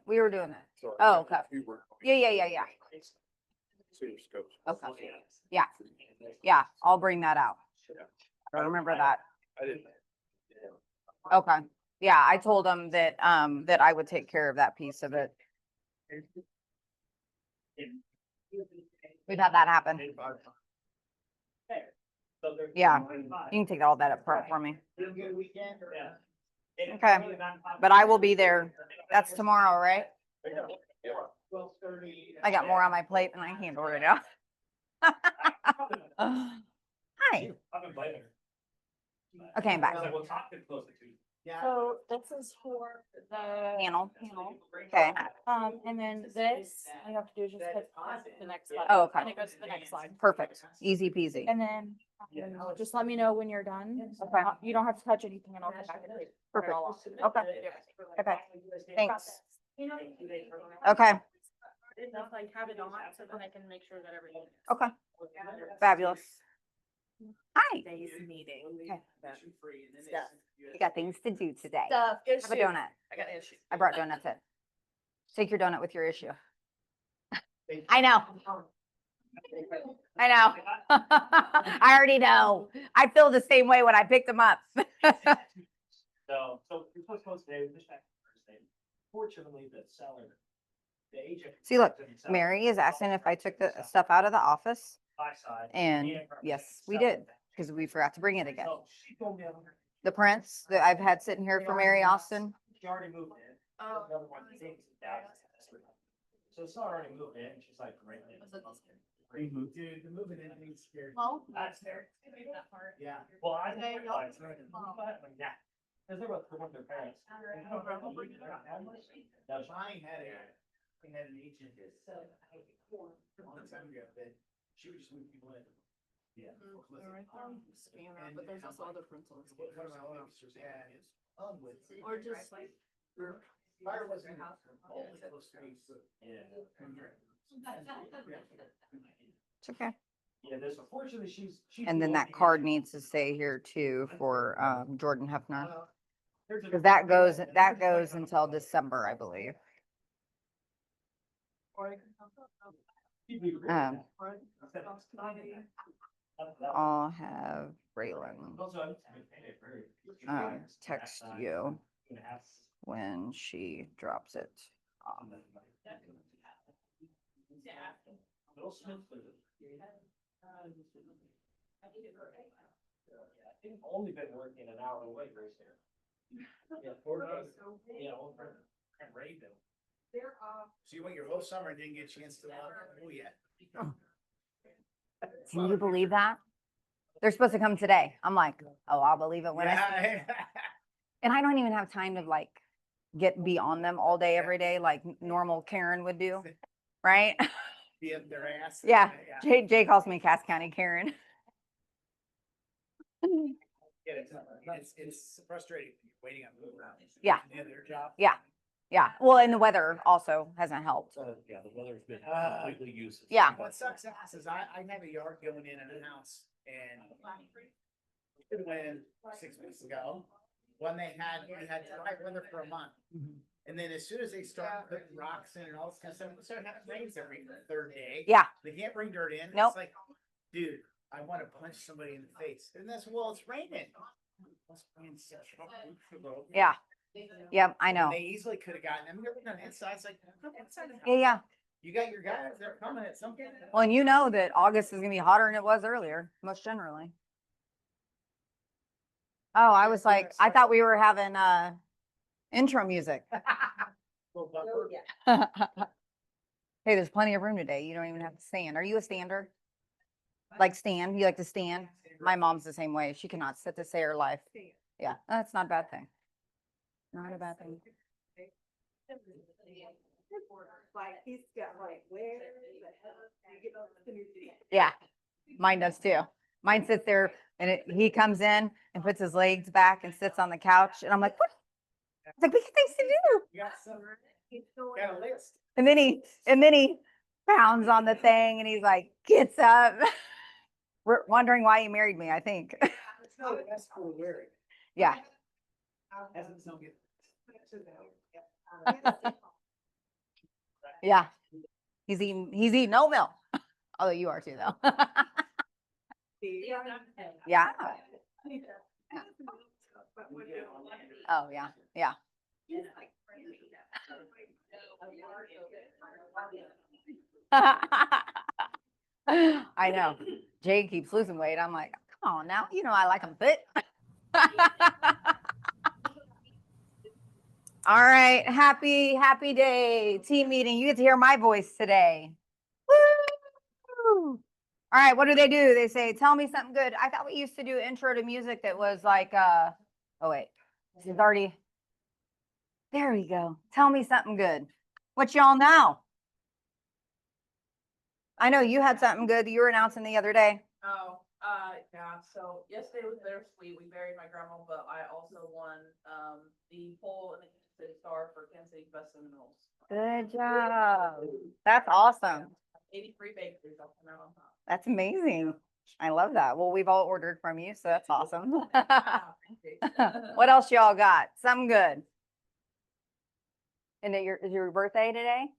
we were doing it. So Oh, I okay. think you were- Yeah. So your scopes. Okay. Yeah. Yeah, I'll bring that out. Yeah. I remember that. I didn't. Okay. Yeah, I told them that, that I would take care of that piece of it. We've had that happen. Yeah, you can take all that up front for me. Okay, but I will be there. That's tomorrow, right? I got more on my plate than I can handle right now. Hi. Okay, I'm back. So this is for the Panel. Okay. and then this, all you have to do is just hit the next slide. Oh, okay. And it goes to the next slide. Perfect. Easy peasy. And then just let me know when you're done. Okay. You don't have to touch anything and I'll come back and take it Perfect. all off. Okay. Okay. Thanks. Okay. Just like have it on so then I can make sure that everything. Okay. Fabulous. Hi. Today's meeting. Okay. Stuff. We got things to do today. Stuff. Have a donut. I got issues. I brought donuts in. Take your donut with your issue. I know. I know. I already know. I feel the same way when I picked them up. So we're supposed to post today, we pushed back to Thursday. Fortunately, the seller, the agent. See, look, didn't sell Mary it. is asking if I took the stuff out of the office, Buy side, and representing yes, we the seller. did, because we forgot to bring it again. So she told me The prints that I've had sitting here for Mary Austin. she already moved in. Oh. Another one, I think it's in Dallas. So it's not already moved in, she's like, great. Mhm. Dude, the moving in thing's scary. Well, That's there. that part. Yeah, well, I Okay, didn't y'all- realize, right, yeah, because they were with their parents. No, Mine had an agent that a long time ago that she would just move people in. Yeah. Scanner, but there's also other prints on One of my officers had his with. Or just like. Fire wasn't always close to me, so. Yeah. It's okay. Yeah, there's unfortunately, she's. And then that card needs to stay here too for, Jordan Hefner. There's a- Because that goes until December, I believe. Um, I'll have Raylan, text you when she drops it off. Bill Smith was I've only been working an hour away, Grace here. Yeah, 4 days. Yeah, over in Rayville. So you went your whole summer and didn't get a chance to, oh, yet. Can you believe that? They're supposed to come today. I'm like, oh, I'll believe it when I, and I don't even have time to like be on them all day, every day, like normal Karen would do, right? Be up their ass. Yeah. Jay calls me Cass County Karen. It's frustrating waiting on move around. Yeah. Yeah, their job. Yeah. Yeah. Well, and the weather also hasn't helped. Yeah, the weather's been completely useless. Yeah. What sucks ass is I have a yard going in a house and when 6 weeks ago, when we had dry weather for a month. And then as soon as they start putting rocks in and all this kind of stuff, we start having rains every third day. Yeah. They can't bring dirt in. Nope. It's like, dude, I want to punch somebody in the face. And that's, well, it's raining. It's raining 6 weeks ago. Yeah. Yep. I know. They easily could have gotten them. They're on the inside. It's like, come inside the house. Yeah. Yeah. You got your guys, they're coming at some point. Well, and you know that August is gonna be hotter than it was earlier, most generally. Oh, I was like, I thought we were having, intro music. Well, buffer. Hey, there's plenty of room today. You don't even have to stand. Are you a stander? Like stand? You like to stand? My mom's the same way. She cannot sit to save her life. Yeah, that's not a bad thing. Not a bad thing. Like, he's got like, where the hell do you get all this energy? Yeah, mine does too. Mine sits there and he comes in and puts his legs back and sits on the couch and I'm like, what? It's like, we got things to do. You got some, got a list. And then he pounds on the thing and he's like, gets up. We're wondering why he married me, I think. It's not the best for wearing. Yeah. Hasn't so good. Yeah. He's eating oatmeal. Although you are too though. Yeah. Oh, yeah, yeah. I know. Jay keeps losing weight. I'm like, come on now. You know, I like him fit. All right. Happy day. Team meeting. You get to hear my voice today. Woo! All right. What do? They say, tell me something good. I thought we used to do intro to music that was like, oh wait, this is already, there we go. Tell me something good. What y'all know? I know you had something good that you were announcing the other day. Oh, yeah, so yesterday was bittersweet. We buried my grandma, but I also won, the poll in the Kansas City Star for Kansas City Best Criminals. Good job. That's awesome. 83 bakeries, I'll come out on top. That's amazing. I love that. Well, we've all ordered from you, so that's awesome. What else y'all got? Something good. And is your birthday today?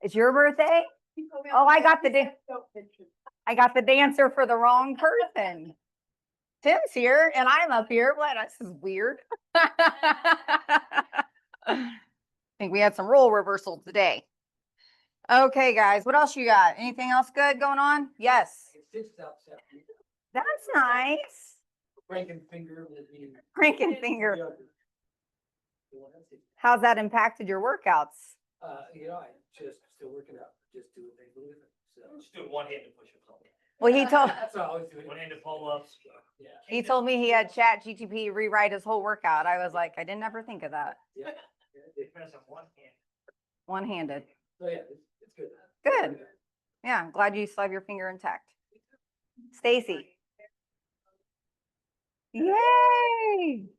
It's your birthday? Oh, I got the dancer for the wrong person. Tim's here and I'm up here. What? This is weird. I think we had some role reversal today. Okay, guys, what else you got? Anything else good going on? Yes. That's nice. Cranking finger will be. Cranking finger. How's that impacted your workouts? You know, I just still working out, just doing things a little different. So Just doing one-handed push-ups. Well, he told that's what I always do. One-handed pull-ups. Yeah. he told me he had Chat GTP rewrite his whole workout. I was like, I didn't ever think of that. Yeah. Depends on one hand. One-handed. So yeah, it's good. Good. Yeah, I'm glad you still have your finger intact. Stacy. Yay!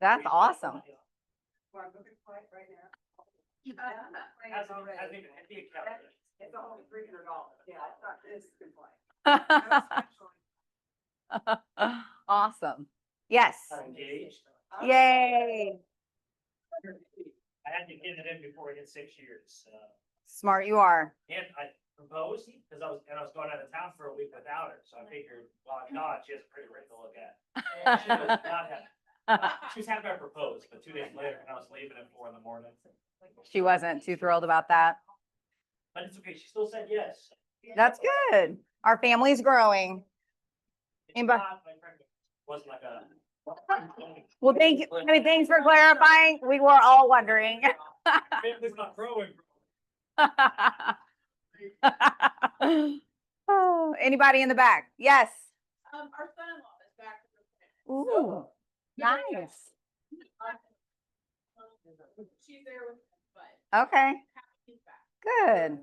That's awesome. Hasn't even hit the account yet. It's only $300. Yeah, it's not this complaint. Awesome. Yes. Engaged. Yay. I had to get it in before I hit 6 years. Smart you are. And I proposed because I was going out of town for a week without her. So I figured, well, if not, she has a pretty ring to look at. She was not happy. She was happy I proposed, but 2 days later, I was leaving at 4 a.m. She wasn't too thrilled about that. But it's okay. She still said yes. That's good. Our family's growing. It's Anybody- not, my friend, wasn't like a. Well, thank you. I mean, thanks for clarifying. We were all wondering. Family's not growing. Oh, anybody in the back? Yes. Our son-in-law is back. Ooh, nice. She's there with him, but Okay, he's back. good.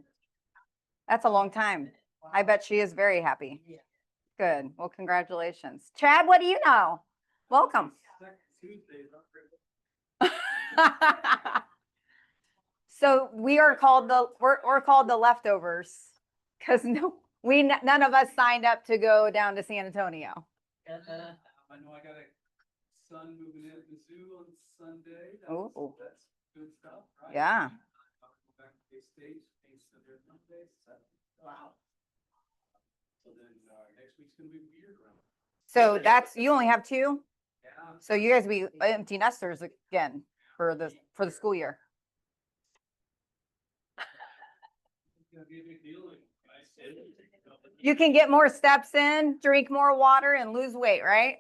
That's a long time. I bet she is very happy. Good. Well, congratulations. Chad, what do you know? Welcome. So we are called we're called the leftovers because none of us signed up to go down to San Antonio. I know I got a son moving in at the zoo on Sunday. Ooh. That's good stuff, right? Yeah. I'll go back to K-State, Sunday, Monday, Saturday. Wow. So then, next week's gonna be weird around. So you only have two. Yeah. So you guys be empty nesters again for the school year. It's gonna be a big deal. You can get more steps in, drink more water, and lose weight, right?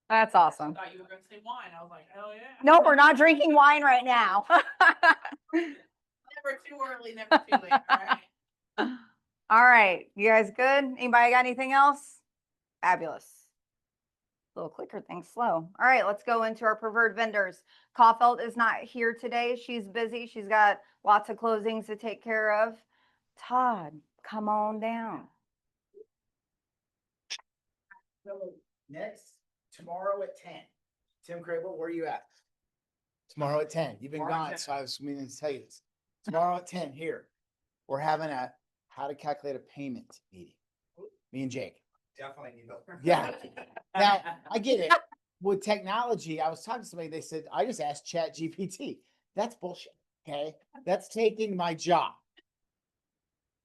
That's awesome. Thought you were gonna say wine. I was like, hell yeah. No, we're not drinking wine right now. Never too early, never too late, all right? All right, you guys good? Anybody got anything else? Fabulous. Little clicker thing slow. All right, let's go into our preferred vendors. Caulfield is not here today. She's busy. She's got lots of closings to take care of. Todd, come on down. So next, tomorrow at 10. Tim Crable, where are you at? Tomorrow at 10. You've been Tomorrow at gone, 10. so I was meaning to tell you this. Tomorrow at 10 here. We're having a how to calculate a payment meeting. Me and Jake. Definitely need those. Yeah. Now, I get it. with technology, I was talking to somebody, they said, I just asked Chat GPT. That's bullshit. Okay. That's taking my job.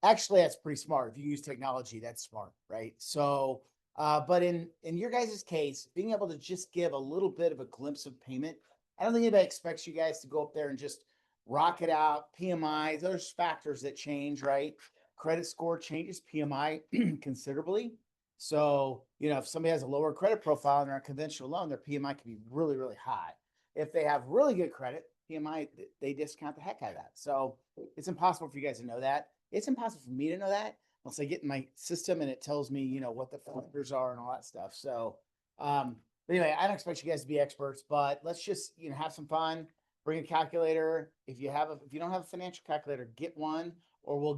Actually, that's pretty smart. If you use technology, that's smart, right? So, but in your guys' case, being able to just give a little bit of a glimpse of payment, I don't think anybody expects you guys to go up there and just rock it out. PMI, there's factors that change, right? Credit score changes PMI considerably. So, you know, if somebody has a lower credit profile and they're on a conventional loan, their PMI can be really, really high. If they have really good credit, PMI, they discount the heck out of that. So it's impossible for you guys to know that. It's impossible for me to know that once I get in my system and it tells me, you know, what the factors are and all that stuff. So, but anyway, I don't expect you guys to be experts, but let's just, you know, have some fun. Bring a calculator. If you don't have a financial calculator, get one, or we'll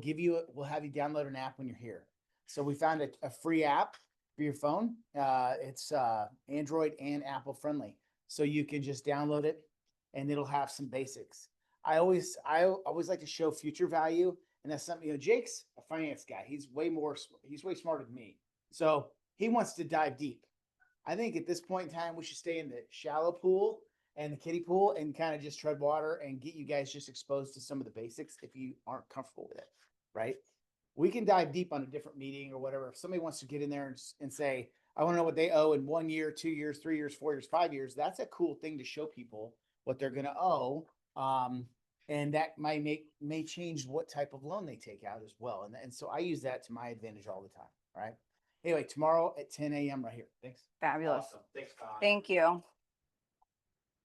have you download an app when you're here. So we found a free app for your phone. It's Android and Apple friendly. So you can just download it and it'll have some basics. I always like to show future value. And that's something, you know, Jake's a finance guy. He's way smarter than me. So he wants to dive deep. I think at this point in time, we should stay in the shallow pool and the kiddie pool and kind of just tread water and get you guys just exposed to some of the basics if you aren't comfortable with it, right? We can dive deep on a different meeting or whatever. If somebody wants to get in there and say, I want to know what they owe in 1 year, 2 years, 3 years, 4 years, 5 years, that's a cool thing to show people what they're going to owe. And that may change what type of loan they take out as well. And so I use that to my advantage all the time. All right. Anyway, tomorrow at 10 a.m. right here. Thanks. Fabulous. Awesome. Thanks, Todd. Thank you.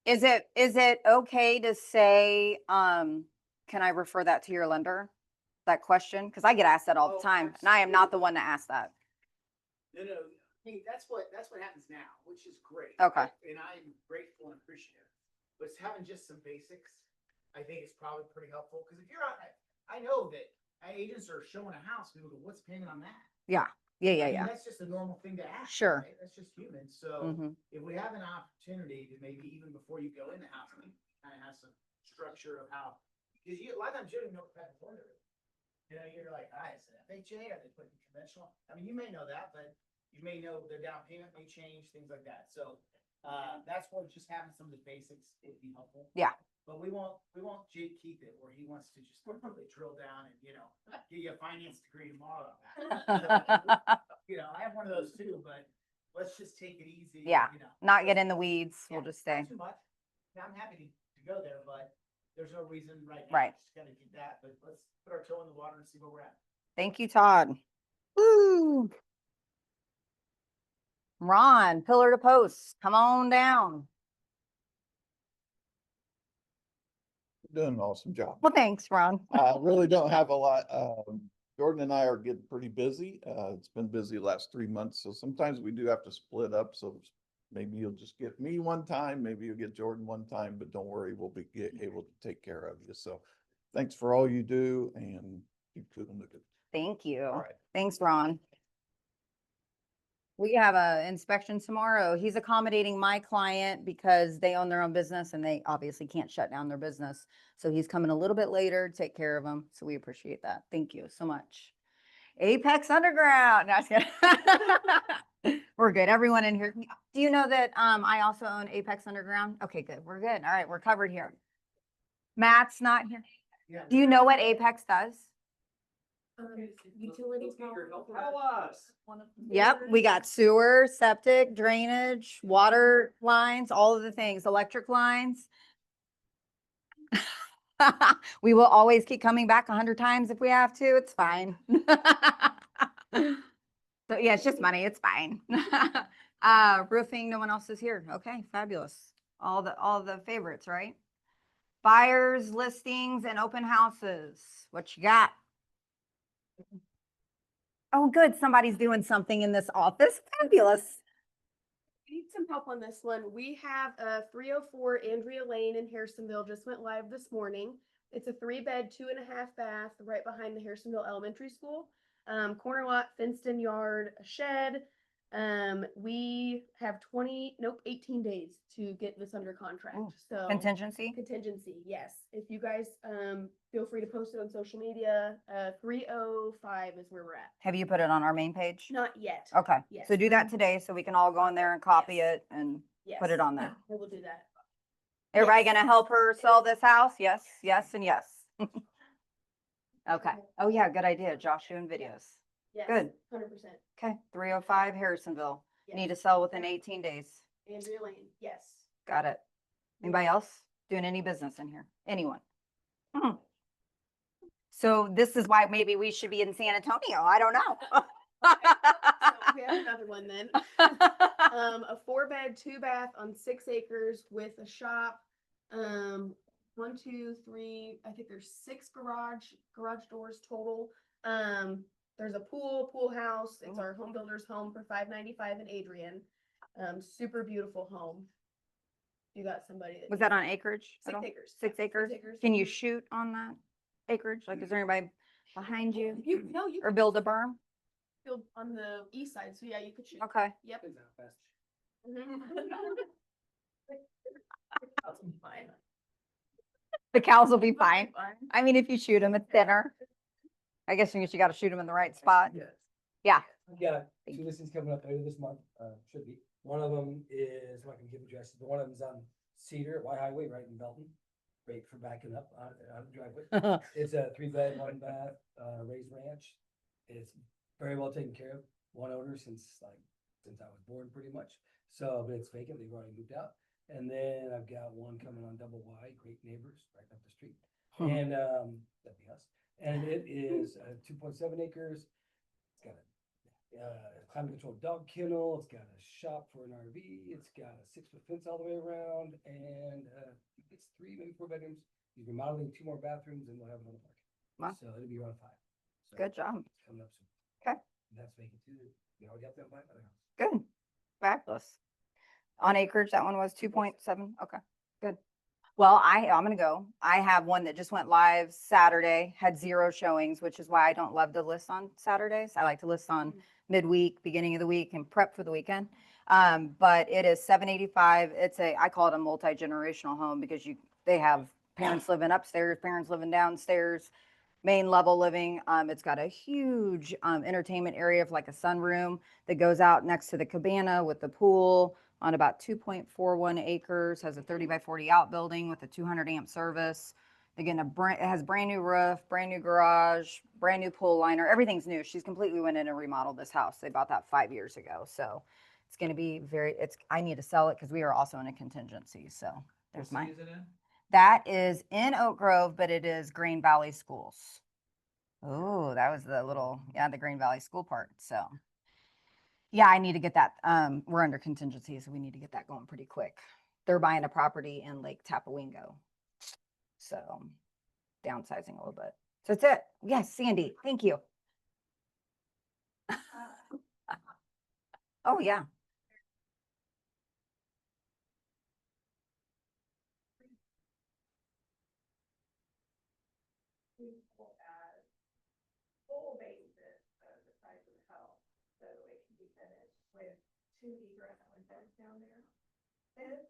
Is it okay to say, can I refer that to your lender? That question? Because I get asked that all the Oh, time and I am not the one to ask that. No. Hey, that's what happens now, which is great. Okay. And I'm grateful and appreciative. But it's having just some basics, I think it's probably pretty helpful. Because if you're out, I know that agents are showing a house, people go, what's payment on that? Yeah. I mean, Yeah. that's just a normal thing to ask. Sure. Right? That's just human. So Mhm. if we have an opportunity to maybe even before you go in the house, kind of have some structure of how, because a lot of times you don't know what type of loan it is. You know, you're like, is it FHA? Are they putting conventional? I mean, you may know that, but you may know their down payment may change, things like that. So that's where just having some of the basics would be helpful. Yeah. But we won't Jake keep it where he wants to just really drill down and, you know, get you a finance degree tomorrow. You know, I have one of those too, but let's just take it easy. Yeah, You know. Not get in the weeds. Yeah, We'll just stay. Not too much. I'm happy to go there, but there's no reason right now. Right. Just gotta get that, but let's put our toe in the water and see where we're at. Thank you, Todd. Woo. Ron, pillar to post, come on down. Doing an awesome job. Well, thanks, Ron. I really don't have a lot. Jordan and I are getting pretty busy. It's been busy the last 3 months, so sometimes we do have to split up. So maybe you'll just get me one time, maybe you'll get Jordan one time, but don't worry, we'll be able to take care of you. So thanks for all you do and keep doing the good. Thank you. All right. Thanks, Ron. We have a inspection tomorrow. He's accommodating my client because they own their own business and they obviously can't shut down their business. So he's coming a little bit later to take care of them. So we appreciate that. Thank you so much. Apex Underground. No, I was kidding. We're good. Everyone in here. Do you know that I also own Apex Underground? Okay, good. We're good. All right, we're covered here. Matt's not here. Yeah. Do you know what Apex does? Utilities. Tell us. Yep, we got sewer, septic, drainage, water lines, all of the things, electric lines. We will always keep coming back 100 times if we have to. It's fine. So yeah, it's just money. It's fine. Roofing, no one else is here. Okay, fabulous. All the favorites, right? Buyers, listings, and open houses. What you got? Oh, good. Somebody's doing something in this office. Fabulous. We need some help on this one. We have 304 Andrea Lane in Harrisonville, just went live this morning. It's a 3-bed, 2.5 bath, right behind the Harrisonville Elementary School. Corner lot, fenced-in yard, a shed. We have 18 days to get this under contract. Ooh, So Contingency? contingency, yes. If you guys feel free to post it on social media. 305 is where we're at. Have you put it on our main page? Not yet. Okay, Yes. so do that today so we can all go in there and copy Yes. it and Put it on there. I will do that. Everybody Yes. gonna help her sell this house? Yes, yes, and yes. Okay. Oh, yeah, good idea. Josh doing videos. Yes. Good. 100%. Okay, 305 Harrisonville. Need to Yes. sell within 18 days. Andrea Lane, yes. Got it. Anybody else doing any business in here? Anyone? Hmm. So this is why maybe we should be in San Antonio. I don't know. So we have another one then. A 4-bed, 2-bath on 6 acres with a shop. 1, 2, 3, I think there's 6 garage doors total. There's a pool house. It's our home builder's home for $595 in Adrian. Super beautiful home. You got somebody that. Was that on acreage? at 6 all? acres. 6 yeah, acres? 6 acres. Can you Mhm. shoot on that acreage? Like, is there anybody behind you? No, you Or could build a berm? build on the east side, so yeah, you could shoot. Okay. Yep. Depends how fast. That's fine. The cows will be fine. I mean, if you shoot them, it's thinner. I guess you gotta shoot them in the right spot. Yes. Yeah. I've got 2 listings coming up later this month, should be. One of them is, I'm not gonna give addresses, but one of them's on Cedar, White Highway, right in Belton. Great for backing up on the driveway. It's a 3-bed, 1-bath, raised ranch. It's very well taken care of. One owner since I was born pretty much. So, but it's vacant, they've already moved out. And then I've got one coming on Double Y, great neighbors, right up the street. And, that'd be us. And it is 2.7 acres. It's got a climate controlled dog kennel. It's got a shop for an RV. It's got a 6-foot fence all the way around, and it's 3, maybe 4 bedrooms. You're remodeling 2 more bathrooms, and we'll have it on the market. Wow. So it'll be around 5. So Good job. it's coming up soon. Okay. And that's vacant too. We already got that by the house. Good. Fabulous. On acreage, that one was 2.7. Okay, good. Well, I'm gonna go. I have one that just went live Saturday, had 0 showings, which is why I don't love to list on Saturdays. I like to list on midweek, beginning of the week, and prep for the weekend. But it is 785. I call it a multi-generational home because they have parents living upstairs, parents living downstairs, main level living. It's got a huge entertainment area of like a sunroom that goes out next to the cabana with the pool on about 2.41 acres, has a 30 by 40 outbuilding with a 200 amp service. Again, it has brand new roof, brand new garage, brand new pool liner. Everything's new. She's completely went in and remodeled this house. They bought that 5 years ago. So it's going to be I need to sell it because we are also in a contingency. So there's What city is it in? that is in Oak Grove, but it is Green Valley Schools. Oh, that was the Green Valley School part. So yeah, I need to get that. We're under contingency, so we need to get that going pretty quick. They're buying a property in Lake Tapawingo. So downsizing a little bit. So that's it. Yes, Sandy, thank you. Oh, yeah. Full basis of the size of the house, so it can be finished with 2 egress windows down there. And,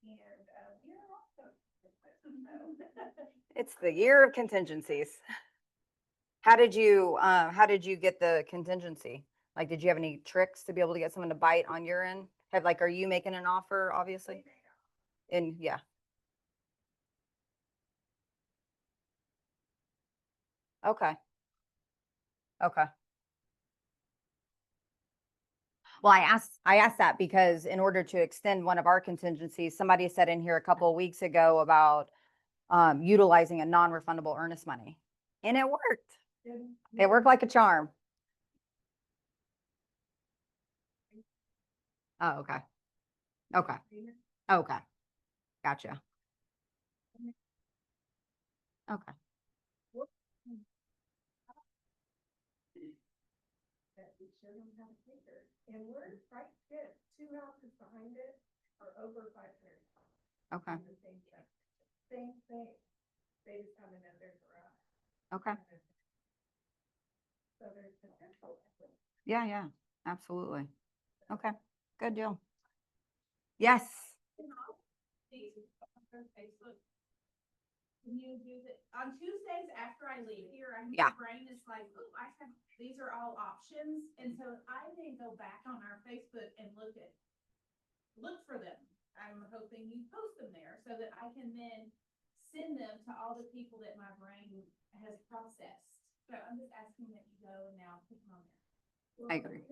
we are also. It's the year of contingencies. How did you get the contingency? Like, did you have any tricks to be able to get someone to bite on your end? Are you making an offer, obviously? And yeah. Okay. Okay. Well, I asked that because in order to extend one of our contingencies, somebody said in here a couple of weeks ago about utilizing a non-refundable earnest money. And it worked. It worked like a charm. Oh, okay. Okay. Okay. Gotcha. Okay. That we show them how to take it, and we're right good, 2 houses behind it are over 500. Okay. The same thing. Same thing, they just come in their garage. Okay. So there's potential. Yeah, yeah, absolutely. Okay, good deal. Yes. Facebook. Can you do that on Tuesdays after I leave here? Yeah. My brain is like, oh, these are all options, and so I then go back on our Facebook and look at look for them. I'm hoping you post them there so that I can then send them to all the people that my brain has processed. So I'm just asking that you go and now put them on there. I agree.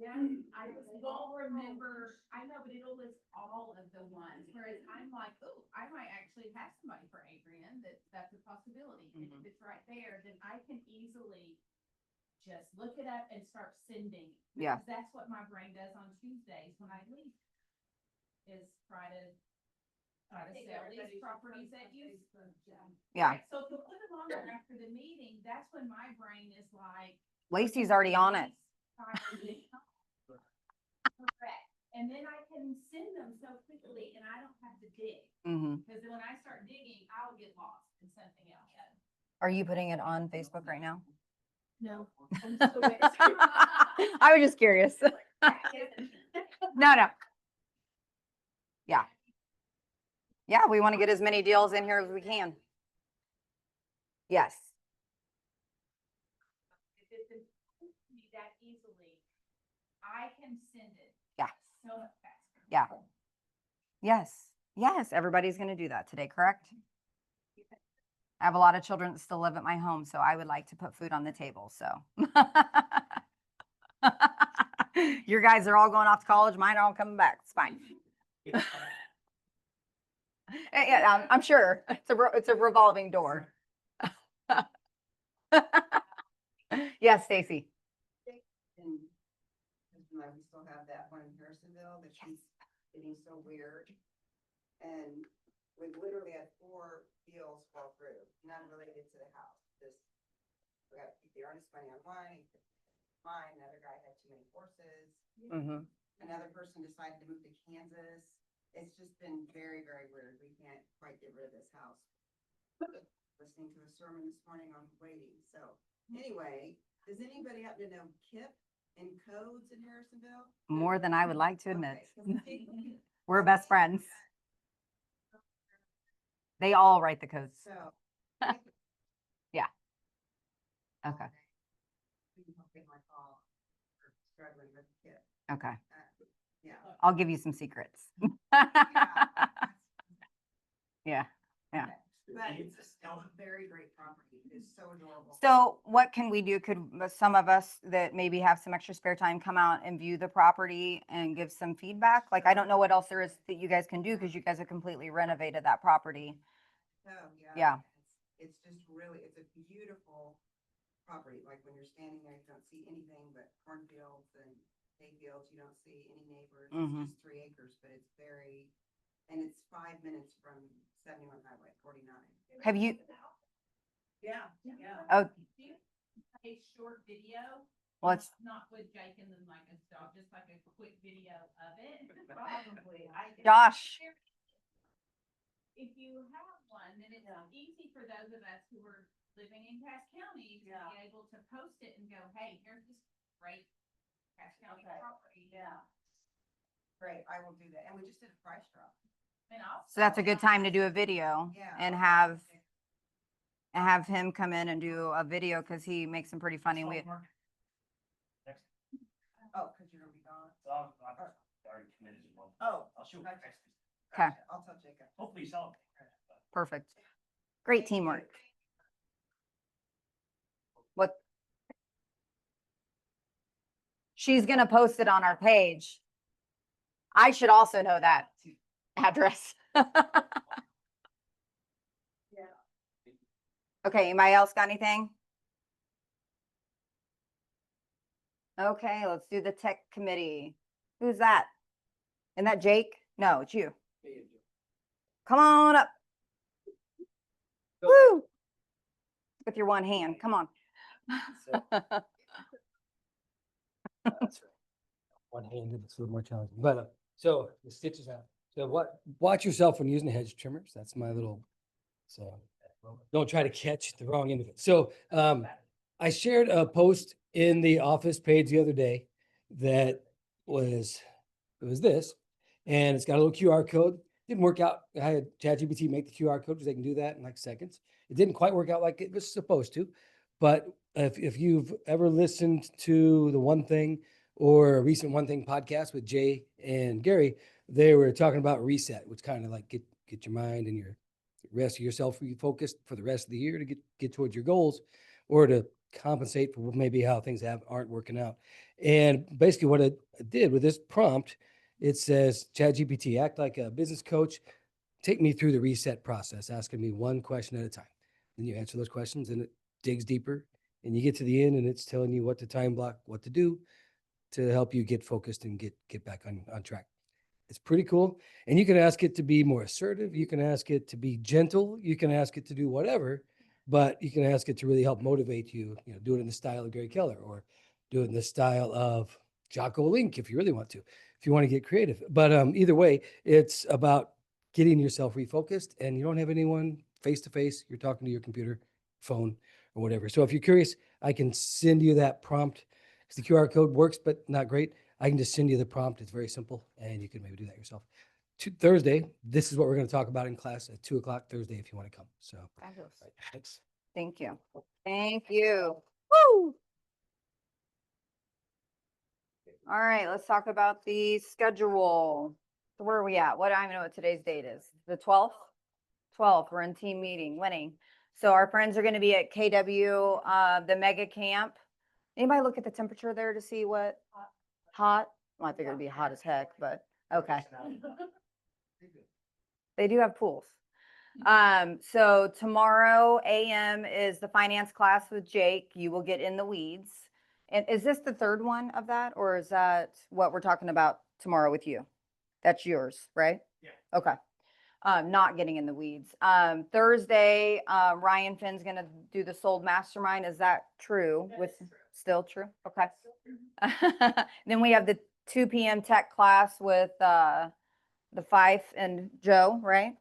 Yeah, I just won't remember, I know, but it'll list all of the ones, whereas I'm like, oh, I might actually have somebody for Adrian, that's a possibility. And if it's right there, then I can easily just look it up and start sending. Yeah. Because that's what my brain does on Tuesdays when I leave, is try to sell these properties that you. Yeah. Right, so if you put them on there after the meeting, that's when my brain is like. Lacey's already on it. Correct, and then I can send them so quickly and I don't have to dig, Mm-hmm. because then when I start digging, I'll get lost in something else. Are you putting it on Facebook right now? No. I was just curious. No. Yeah. Yeah, we want to get as many deals in here as we can. Yes. If it's important to me that easily, I can send it. Yeah. So much faster. Yeah. Yes, everybody's gonna do that today, correct? I have a lot of children that still live at my home, so I would like to put food on the table, so. Your guys are all going off to college, mine are all coming back, it's fine. Yeah, I'm sure, it's a revolving door. Yes, Stacy. And we still have that one in Harrisonville that keeps getting so weird. And we literally had 4 deals fall through, none related to the house. Just, we got to keep the earnest money on one, mine, another guy had too many horses. Mm-hmm. Another person decided to move to Kansas. It's just been very, very weird. We can't quite get rid of this house. Listening to a sermon this morning on waiting. So anyway, does anybody happen to know KIP and codes in Harrisonville? More than I would like to admit. Okay. We're best friends. They all write the codes. So. Yeah. Okay, You can get my call for struggling with KIP. okay. Yeah. I'll give you some secrets. Yeah, yeah. But it's still a very great property. It's so adorable. So what can we do? Could some of us that maybe have some extra spare time come out and view the property and give some feedback? Like, I don't know what else there is that you guys can do because you guys have completely renovated that property. Oh, Yeah. It's just really, it's a beautiful property. Like when you're standing there, you don't see anything but cornfields and hay fields. You don't see any neighbors. Mhm. It's just 3 acres, but it's very, and it's 5 minutes from 71 Highway 49. Have you, Yeah, yeah. oh, Do you have a short video? well, it's, Not with Jake and then like a stuff, just like a quick video of it. Probably. Josh. If you have one, then it's easy for those of us who are living in Cass County to be able to post it and go, hey, here's this great Cass County property. Yeah. Great, I will do that. And we just did a price drop. And also. so that's a good time to do a video Yeah. and have him come in and do a video because he makes them pretty funny. We, Next, Oh, because you're gonna be gone. so I'm already committed to one. Oh. I'll shoot. Okay. Next. Okay. Gotcha. I'll tell Jacob. Hopefully you sell it. perfect. Great teamwork. What? She's gonna post it on our page. I should also know that address. Okay, anybody else got anything? Okay, let's do the tech committee. Who's that? Isn't that Jake? No, it's you. Come on up. Woo! With your one hand, come on. One-handed, it's a little more challenging, but, so the stitches out. So watch yourself when using the hedge trimmers. That's my little, so don't try to catch the wrong end of it. So, I shared a post in the office page the other day that was, it was this, and it's got a little QR code. Didn't work out. I had ChatGPT make the QR code because they can do that in like seconds. It didn't quite work out like it was supposed to, but if you've ever listened to the One Thing or a recent One Thing podcast with Jay and Gary, they were talking about reset, which kind of like get your mind and your rest of yourself refocused for the rest of the year to get towards your goals, or to compensate for maybe how things aren't working out. And basically what I did with this prompt, it says, ChatGPT, act like a business coach. Take me through the reset process, asking me one question at a time. Then you answer those questions and it digs deeper, and you get to the end and it's telling you what to time block, what to do to help you get focused and get back on track. It's pretty cool. And you can ask it to be more assertive. You can ask it to be gentle. You can ask it to do whatever, but you can ask it to really help motivate you, do it in the style of Gary Keller, or do it in the style of Jocko Link if you really want to, if you want to get creative. But either way, it's about getting yourself refocused, and you don't have anyone face to face. You're talking to your computer, phone, or whatever. So if you're curious, I can send you that prompt, because the QR code works, but not great. I can just send you the prompt. It's very simple, and you can maybe do that yourself. Thursday, this is what we're going to talk about in class at 2:00 Thursday if you want to come. So Fabulous. thanks. Thank you. Thank you. Woo! All right, let's talk about the schedule. So where are we at? What, I don't even know what today's date is. The 12th? 12th, we're in team meeting, winning. So our friends are going to be at KW, the mega camp. Anybody look at the temperature there to see what? Hot? Well, I figured it'd be hot as heck, but okay. They do have pools. So tomorrow AM is the finance class with Jake. You will get in the weeds. And is this the third one of that, or is that what we're talking about tomorrow with you? That's yours, right? Yeah. Okay. Not getting in the weeds. Thursday, Ryan Finn's gonna do the Sold Mastermind. Is that true? Still true? Okay. Then we have the 2 p.m. tech class with the Fife and Joe, right?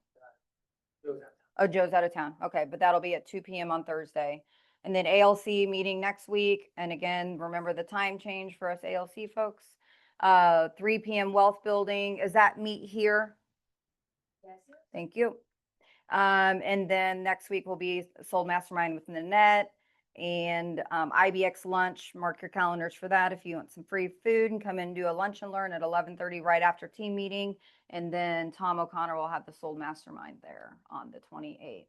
Oh, Joe's out of town. Okay, but that'll be at 2 p.m. on Thursday. And then ALC meeting next week. And again, remember the time change for us ALC folks. 3 p.m. wealth building. Is that meet here? Yes. Thank you. And then next week will be Sold Mastermind with Nanette and IBX lunch. Mark your calendars for that if you want some free food, and come in and do a lunch and learn at 11:30 right after team meeting. And then Tom O'Connor will have the Sold Mastermind there on the 28th.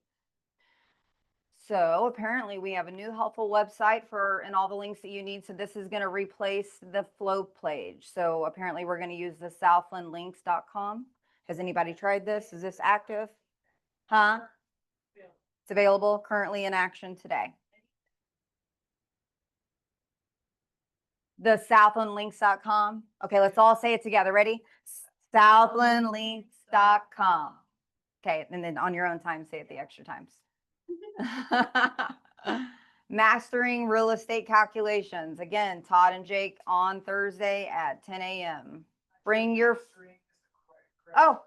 So apparently we have a new helpful website and all the links that you need. So this is going to replace the flow page. So apparently we're going to use the southlandlinks.com. Has anybody tried this? Is this active? Huh? It's available, currently in action today. The southlandlinks.com. Okay, let's all say it together. Ready? Southlandlinks.com. Okay, and then on your own time, say it the extra times. Mastering real estate calculations. Again, Todd and Jake on Thursday at 10 a.m. Bring your... Oh,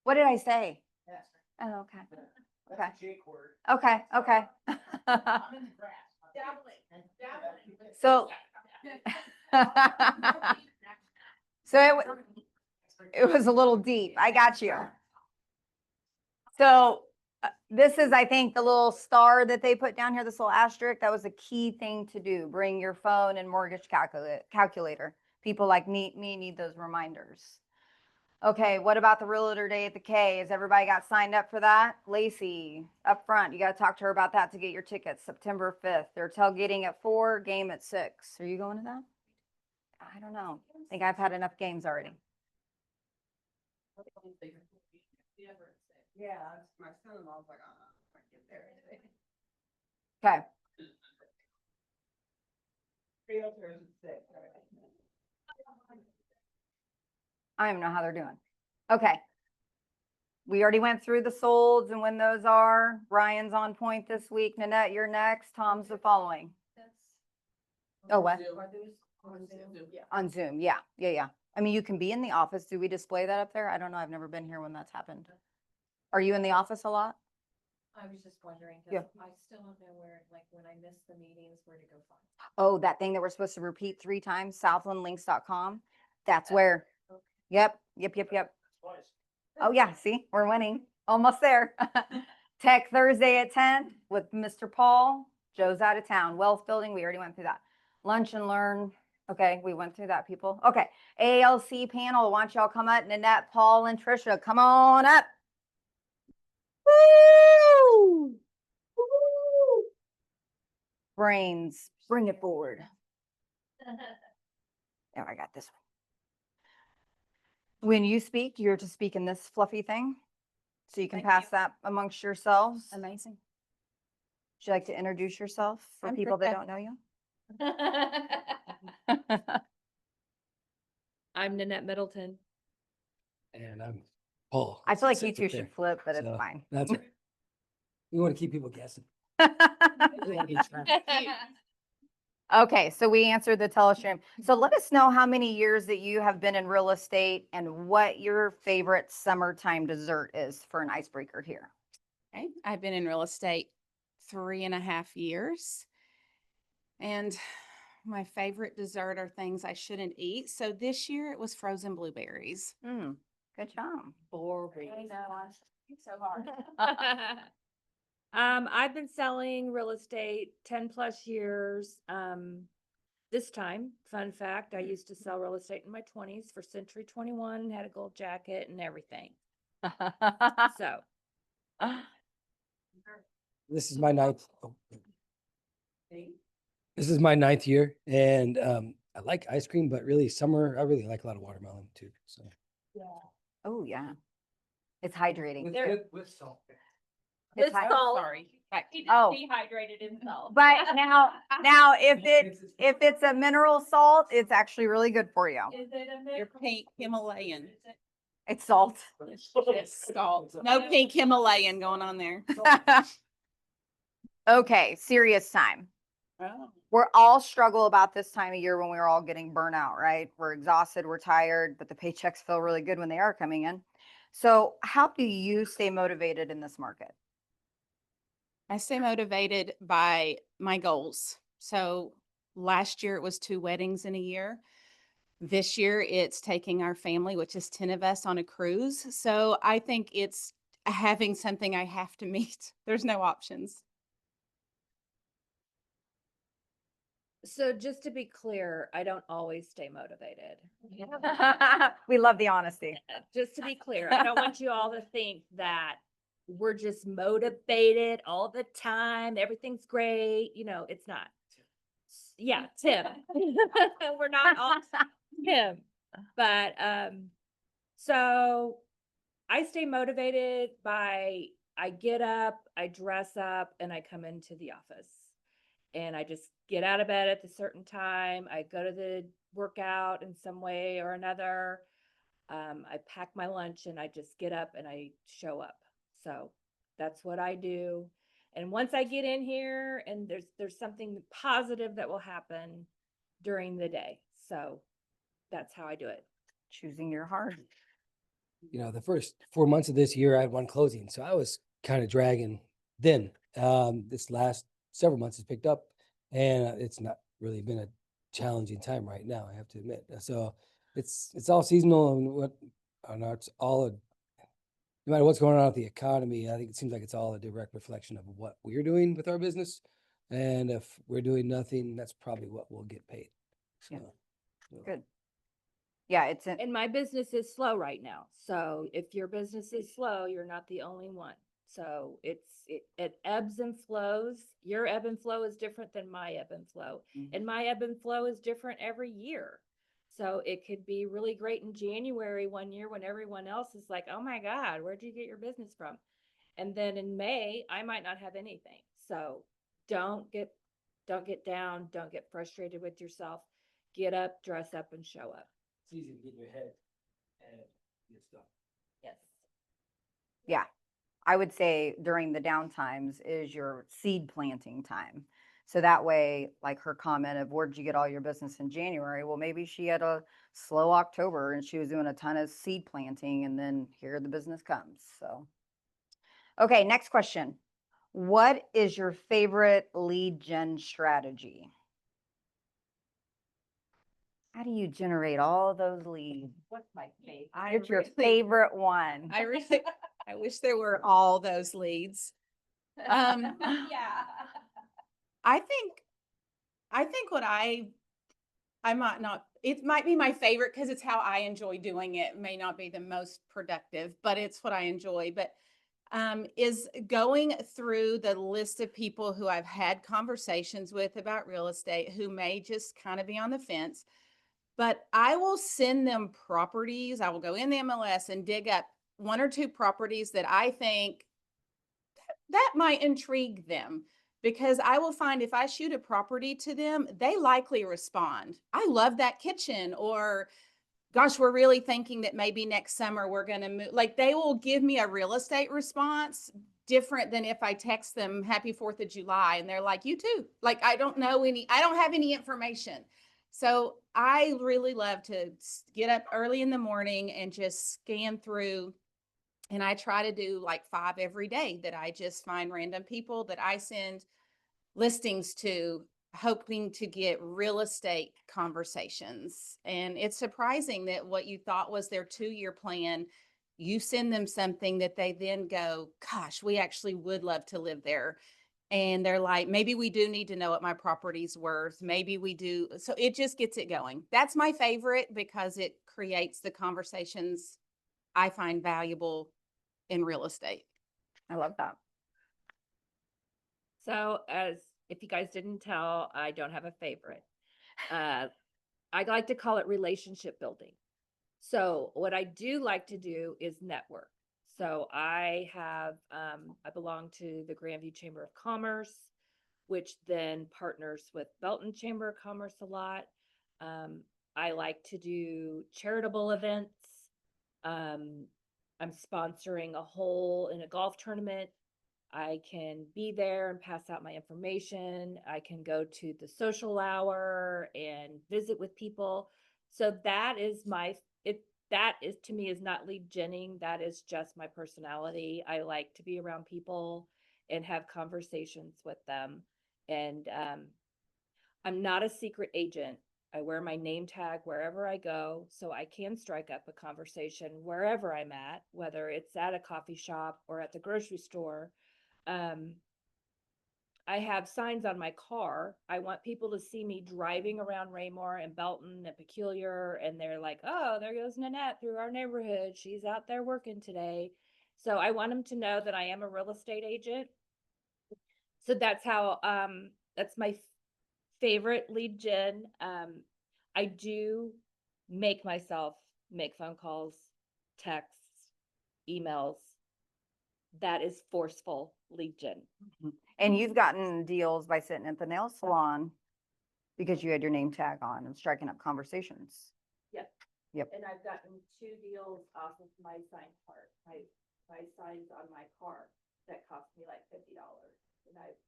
what did I say? Oh, okay. Okay. Okay. Okay. So, so it was a little deep. I got you. So this is, I think, the little star that they put down here, this little asterisk. That was a key thing to do. Bring your phone and mortgage calculator. People like me need those reminders. Okay, what about the Realtor Day at the K? Has everybody got signed up for that? Lacey, up front, you got to talk to her about that to get your tickets. September 5th. They're tailgating at 4, game at 6. Are you going to that? I don't know. I think I've had enough games already. Yeah, my son-in-law's like, I can't get there. Okay. Realtors at 6. I don't even know how they're doing. Okay. We already went through the solds and when those are. Ryan's on point this week. Nanette, you're next. Tom's the following. Oh, what? On Zoom. Yeah. Yeah. Yeah. I mean, you can be in the office. Do we display that up there? I don't know. I've never been here when that's happened. Are you in the office a lot? I was just wondering, Yeah. I still don't know where, like, when I miss the meetings, where to go find. Oh, that thing that we're supposed to repeat 3 times, southlandlinks.com. That's where. Yep. Twice. Oh yeah, see, we're winning. Almost there. Tech Thursday at 10 with Mr. Paul. Joe's out of town. Wealth building, we already went through that. Lunch and learn. Okay, we went through that, people. Okay, ALC panel, why don't y'all come up? Nanette, Paul, and Trisha, come on up. Woo! Woo! Brains, bring it forward. There, I got this one. When you speak, you're to speak in this fluffy thing. So you can Thank pass you. that amongst yourselves. Would Amazing. you like to introduce yourself for I'm people that Trisha. don't know you? I'm Nanette Middleton. And I'm Paul. I feel like you Sit two there. should flip, but it's So, fine. That's it. We want to keep people guessing. Okay, so we answered the telestream. So let us know how many years that you have been in real estate and what your favorite summertime dessert is for an icebreaker here. Okay, I've been in real estate 3.5 years. And my favorite dessert are things I shouldn't eat. So this year it was frozen blueberries. Good job. Boring. I know, it's so hard. I've been selling real estate 10 plus years. This time, fun fact, I used to sell real estate in my 20s for Century 21, had a gold jacket and everything. So, This is my ninth. This is my ninth year, and I like ice cream, but really summer, I really like a lot of watermelon too. So Oh, yeah. It's hydrating. with salt. It's with hy- salt. Sorry. Oh. Dehydrated in salt. But now if it's a mineral salt, it's actually really good for you. Is it a Your pink Himalayan. It's salt. It's salt. No pink Himalayan going on there. Okay, serious time. Oh. We're all struggle about this time of year when we're all getting burnt out, right? We're exhausted, we're tired, but the paychecks feel really good when they are coming in. So how do you stay motivated in this market? I stay motivated by my goals. So last year it was 2 weddings in a year. This year it's taking our family, which is 10 of us, on a cruise. So I think it's having something I have to meet. There's no options. So just to be clear, I don't always stay motivated. We love the honesty. Just to be clear, I don't want you all to think that we're just motivated all the time. Everything's great. You know, it's not. Yeah, Tim. We're not all Tim. But so I stay motivated by I get up, I dress up, and I come into the office. And I just get out of bed at a certain time. I go to the workout in some way or another. I pack my lunch and I just get up and I show up. So that's what I do. And once I get in here, and there's something positive that will happen during the day. So that's how I do it. Choosing your heart. You know, the first 4 months of this year, I had one closing, so I was kind of dragging. Then this last several months has picked up, and it's not really been a challenging time right now, I have to admit. So it's all seasonal, and it's all no matter what's going on with the economy. I think it seems like it's all a direct reflection of what we're doing with our business, and if we're doing nothing, that's probably what we'll get paid. Yeah. So, Good. Yeah, it's And my business is slow right now. So if your business is slow, you're not the only one. So it ebbs and flows. Your ebb and flow is different than my ebb and flow. And my ebb and flow is different every year. So it could be really great in January one year when everyone else is like, oh my God, where'd you get your business from? And then in May, I might not have anything. So don't get down. Don't get frustrated with yourself. Get up, dress up, and show up. it's easy to get in your head and get stuff. Yes. Yeah, I would say during the downtimes is your seed planting time. So that way, like her comment of where'd you get all your business in January? Well, maybe she had a slow October and she was doing a ton of seed planting, and then here the business comes. So, okay, next question. What is your favorite lead gen strategy? How do you generate all those leads? What's my favorite? What's your favorite one? I wish there were all those leads. Yeah. I think I might not, it might be my favorite because it's how I enjoy doing it. May not be the most productive, but it's what I enjoy. But is going through the list of people who I've had conversations with about real estate who may just kind of be on the fence, but I will send them properties. I will go in the MLS and dig up one or two properties that I think that might intrigue them, because I will find if I shoot a property to them, they likely respond. I love that kitchen, or gosh, we're really thinking that maybe next summer we're going to move. Like, they will give me a real estate response different than if I text them happy 4th of July and they're like, you too. Like, I don't have any information. So I really love to get up early in the morning and just scan through. And I try to do like 5 every day, that I just find random people that I send listings to, hoping to get real estate conversations. And it's surprising that what you thought was their 2-year plan, you send them something that they then go, gosh, we actually would love to live there. And they're like, maybe we do need to know what my property's worth. Maybe we do. So it just gets it going. That's my favorite because it creates the conversations I find valuable in real estate. I love that. So if you guys didn't tell, I don't have a favorite. I like to call it relationship building. So what I do like to do is network. So I belong to the Grandview Chamber of Commerce, which then partners with Belton Chamber of Commerce a lot. I like to do charitable events. I'm sponsoring a hole in a golf tournament. I can be there and pass out my information. I can go to the social hour and visit with people. So that is to me is not lead genning. That is just my personality. I like to be around people and have conversations with them. And I'm not a secret agent. I wear my name tag wherever I go, so I can strike up a conversation wherever I'm at, whether it's at a coffee shop or at the grocery store. I have signs on my car. I want people to see me driving around Raymore and Belton and Peculiar, and they're like, oh, there goes Nanette through our neighborhood. She's out there working today. So I want them to know that I am a real estate agent. So that's how, that's my favorite lead gen. I do make myself make phone calls, texts, emails. That is forceful lead gen. And you've gotten deals by sitting at the nail salon because you had your name tag on and striking up conversations. Yep. Yep. And I've gotten 2 deals off of my sign part, my signs on my car that cost me like $50, and I've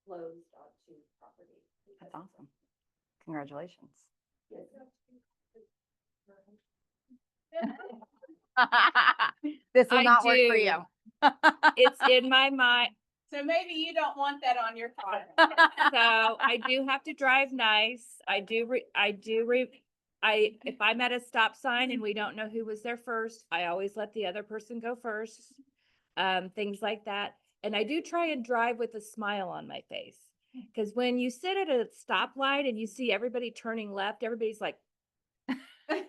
closed on 2 properties. That's awesome. Congratulations. Yes. This will I not work for do. you. It's in my mind. So maybe you don't want that on your car. So I do have to drive nice. If I'm at a stop sign and we don't know who was there first, I always let the other person go first. Things like that. And I do try and drive with a smile on my face. Because when you sit at a stoplight and you see everybody turning left, everybody's like, and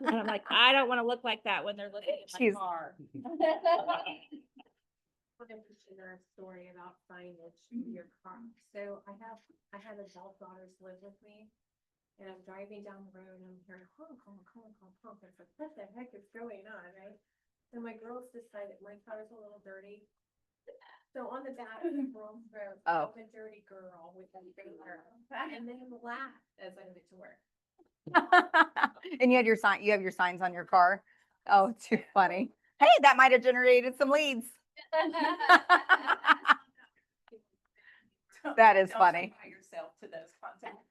I'm like, I don't want to look like that when they're looking at my She's- car. I'm going to share a story about signage in your car. So I had adult daughters live with me, and I'm driving down the road and I'm hearing honk, honk, honk, honk, honk. I said, what the heck is going on, right? So my girls decided my car's a little dirty. So on the back of the girls wrote, Oh. "I'm a dirty girl" with a finger, and then laughed as I went to work. And you have your signs on your car. Oh, too funny. Hey, that might have generated some leads. That is funny. Yourself to those contacts.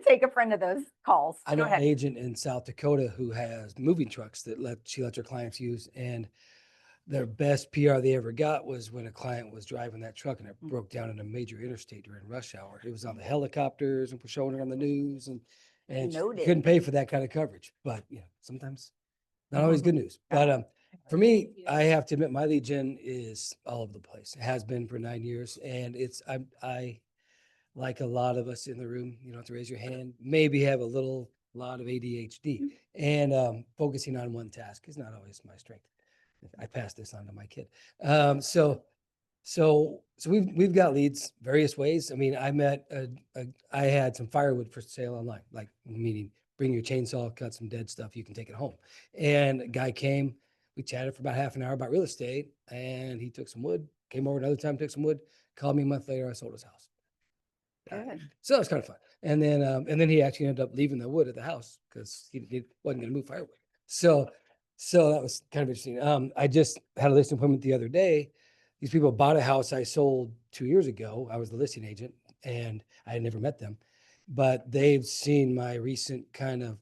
Take a friend of those calls. I Go know an ahead. agent in South Dakota who has moving trucks that she lets her clients use, and their best PR they ever got was when a client was driving that truck and it broke down in a major interstate during rush hour. It was on the helicopters and showing it on the news, and she Noted. couldn't pay for that kind of coverage. But sometimes not always good news. But For me, I have to admit, my lead gen is all over the place. It has been for 9 years, and I, like a lot of us in the room, you don't have to raise your hand, maybe have a lot of ADHD, and focusing on one task is not always my strength. I passed this on to my kid. So we've got leads various ways. I mean, I had some firewood for sale online, like meaning bring your chainsaw, cut some dead stuff, you can take it home. And a guy came, we chatted for about half an hour about real estate, and he took some wood, came over another time, took some wood, called me a month later, I sold his house. Good. So it was kind of fun. And then he actually ended up leaving the wood at the house because he wasn't going to move firewood. So that was kind of interesting. I just had a listing appointment the other day. These people bought a house I sold 2 years ago. I was the listing agent, and I had never met them, but they've seen my recent kind of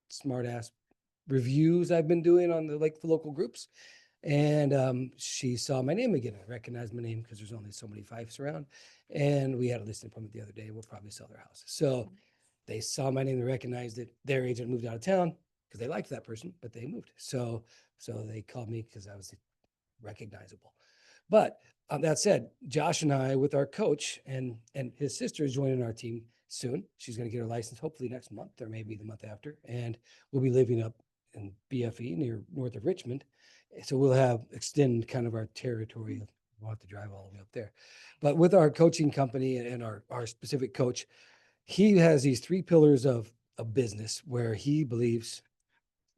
smart ass reviews I've been doing on the local groups. And she saw my name again. I recognized my name because there's only so many Fifes around. And we had a listing appointment the other day. We'll probably sell their house. So they saw my name, they recognized it. Their agent moved out of town because they liked that person, but they moved. So they called me because I was recognizable. But that said, Josh and I, with our coach and his sister, is joining our team soon. She's going to get her license hopefully next month or maybe the month after. And we'll be living up in BFE near north of Richmond. So we'll extend kind of our territory. We'll have to drive all the way up there. But with our coaching company and our specific coach, he has these 3 pillars of business where he believes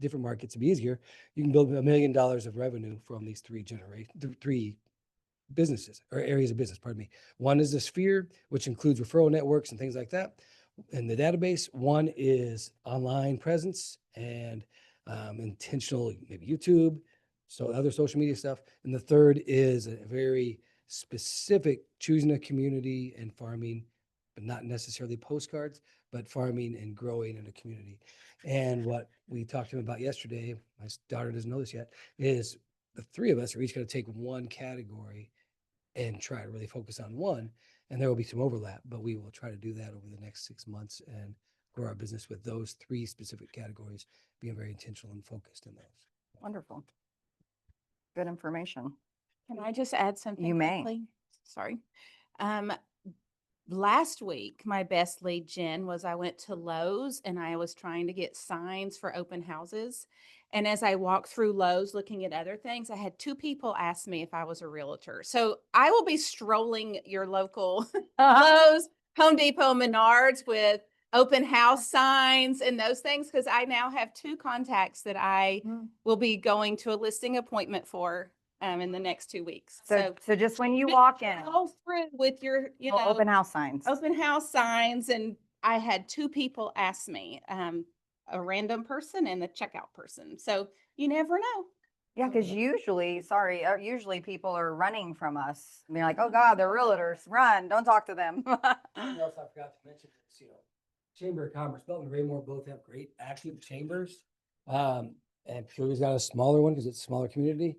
different markets to be easier. You can build $1 million of revenue from these 3 businesses or areas of business, pardon me. One is the sphere, which includes referral networks and things like that. And the database, one is online presence and intentional, maybe YouTube, so other social media stuff. And the third is a very specific choosing a community and farming, but not necessarily postcards, but farming and growing in a community. And what we talked to him about yesterday, my daughter doesn't know this yet, is the 3 of us are each going to take one category and try to really focus on one. And there will be some overlap, but we will try to do that over the next 6 months and grow our business with those 3 specific categories, being very intentional and focused in those. Wonderful. Good information. Can I just add something? You may. quickly? Sorry. Last week, my best lead gen was I went to Lowe's and I was trying to get signs for open houses. And as I walked through Lowe's looking at other things, I had 2 people ask me if I was a realtor. So I will be strolling your local Lowe's, Home Depot, Menards with open house signs and those things, because I now have 2 contacts that I will be going to a listing appointment for in the next 2 weeks. So just when you walk in, Go through with your, little open house signs. open house signs. And I had 2 people ask me, a random person and the checkout person. So you never know. Yeah, because usually people are running from us. I mean, like, oh God, they're realtors. Run, don't talk to them. Something else I forgot to mention is, Chamber of Commerce, Belton and Raymore both have great active chambers. And Peoриa's got a smaller one because it's a smaller community.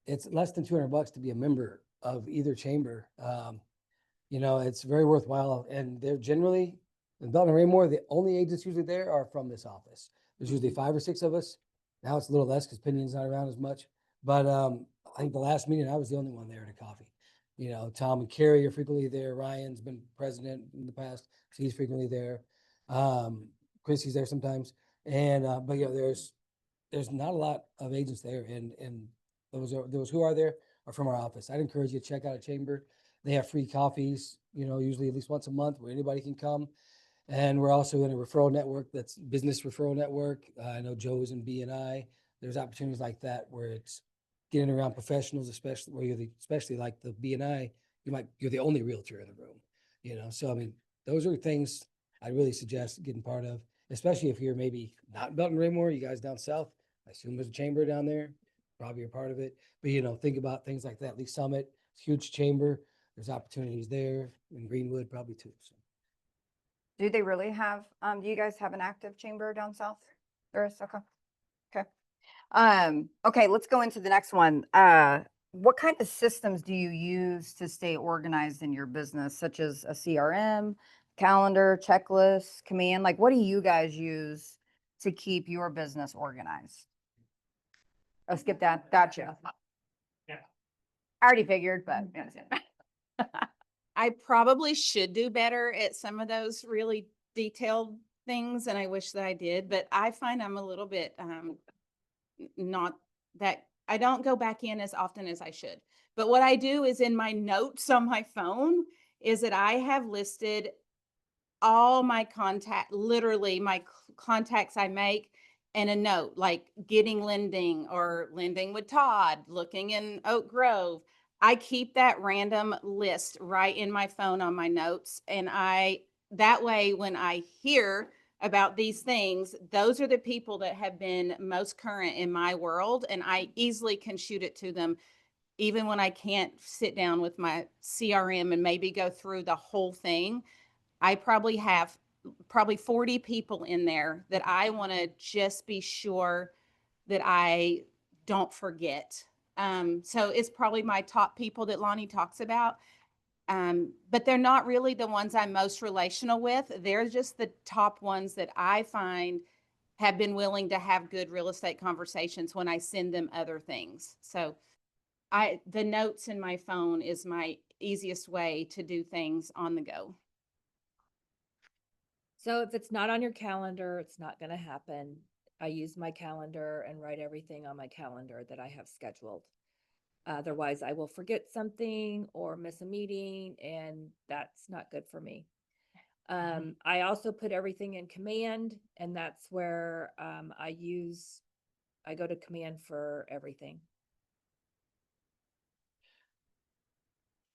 It's less than $200 to be a member of either chamber. It's very worthwhile. And they're generally, in Belton and Raymore, the only agents usually there are from this office. There's usually 5 or 6 of us. Now it's a little less because Pinion's not around as much. But I think the last meeting, I was the only one there at a coffee. Tom and Carrie are frequently there. Ryan's been president in the past, so he's frequently there. Chrissy's there sometimes. And but there's not a lot of agents there, and those who are there are from our office. I'd encourage you to check out a chamber. They have free coffees, usually at least once a month where anybody can come. And we're also in a referral network that's business referral network. I know Joe's and BNI. There's opportunities like that where it's getting around professionals, especially where especially like the BNI, you're the only realtor in the room, So I mean, those are things I really suggest getting part of, especially if you're maybe not in Belton Raymore, you guys down south. I assume there's a chamber down there. Probably you're part of it. But think about things like that. Lee Summit, huge chamber. There's opportunities there in Greenwood probably too. So. Do they really have, do you guys have an active chamber down south? There is, okay. Okay, let's go into the next one. What kind of systems do you use to stay organized in your business, such as a CRM, calendar, checklist, command? Like, what do you guys use to keep your business organized? Oh, skip that. Gotcha. Yeah. I already figured, but you understand. I probably should do better at some of those really detailed things, and I wish that I did, but I find I'm a little bit, not that, I don't go back in as often as I should. But what I do is in my notes on my phone is that I have listed all my literally my contacts I make, and a note like getting lending or lending with Todd, looking in Oak Grove. I keep that random list right in my phone on my notes. And that way, when I hear about these things, those are the people that have been most current in my world. And I easily can shoot it to them, even when I can't sit down with my CRM and maybe go through the whole thing. I probably have 40 people in there that I want to just be sure that I don't forget. So it's probably my top people that Lonnie talks about. But they're not really the ones I'm most relational with. They're just the top ones that I find have been willing to have good real estate conversations when I send them other things. So the notes in my phone is my easiest way to do things on the go. So if it's not on your calendar, it's not gonna happen. I use my calendar and write everything on my calendar that I have scheduled. Otherwise, I will forget something or miss a meeting, and that's not good for me. I also put everything in Command, and that's where I go to Command for everything.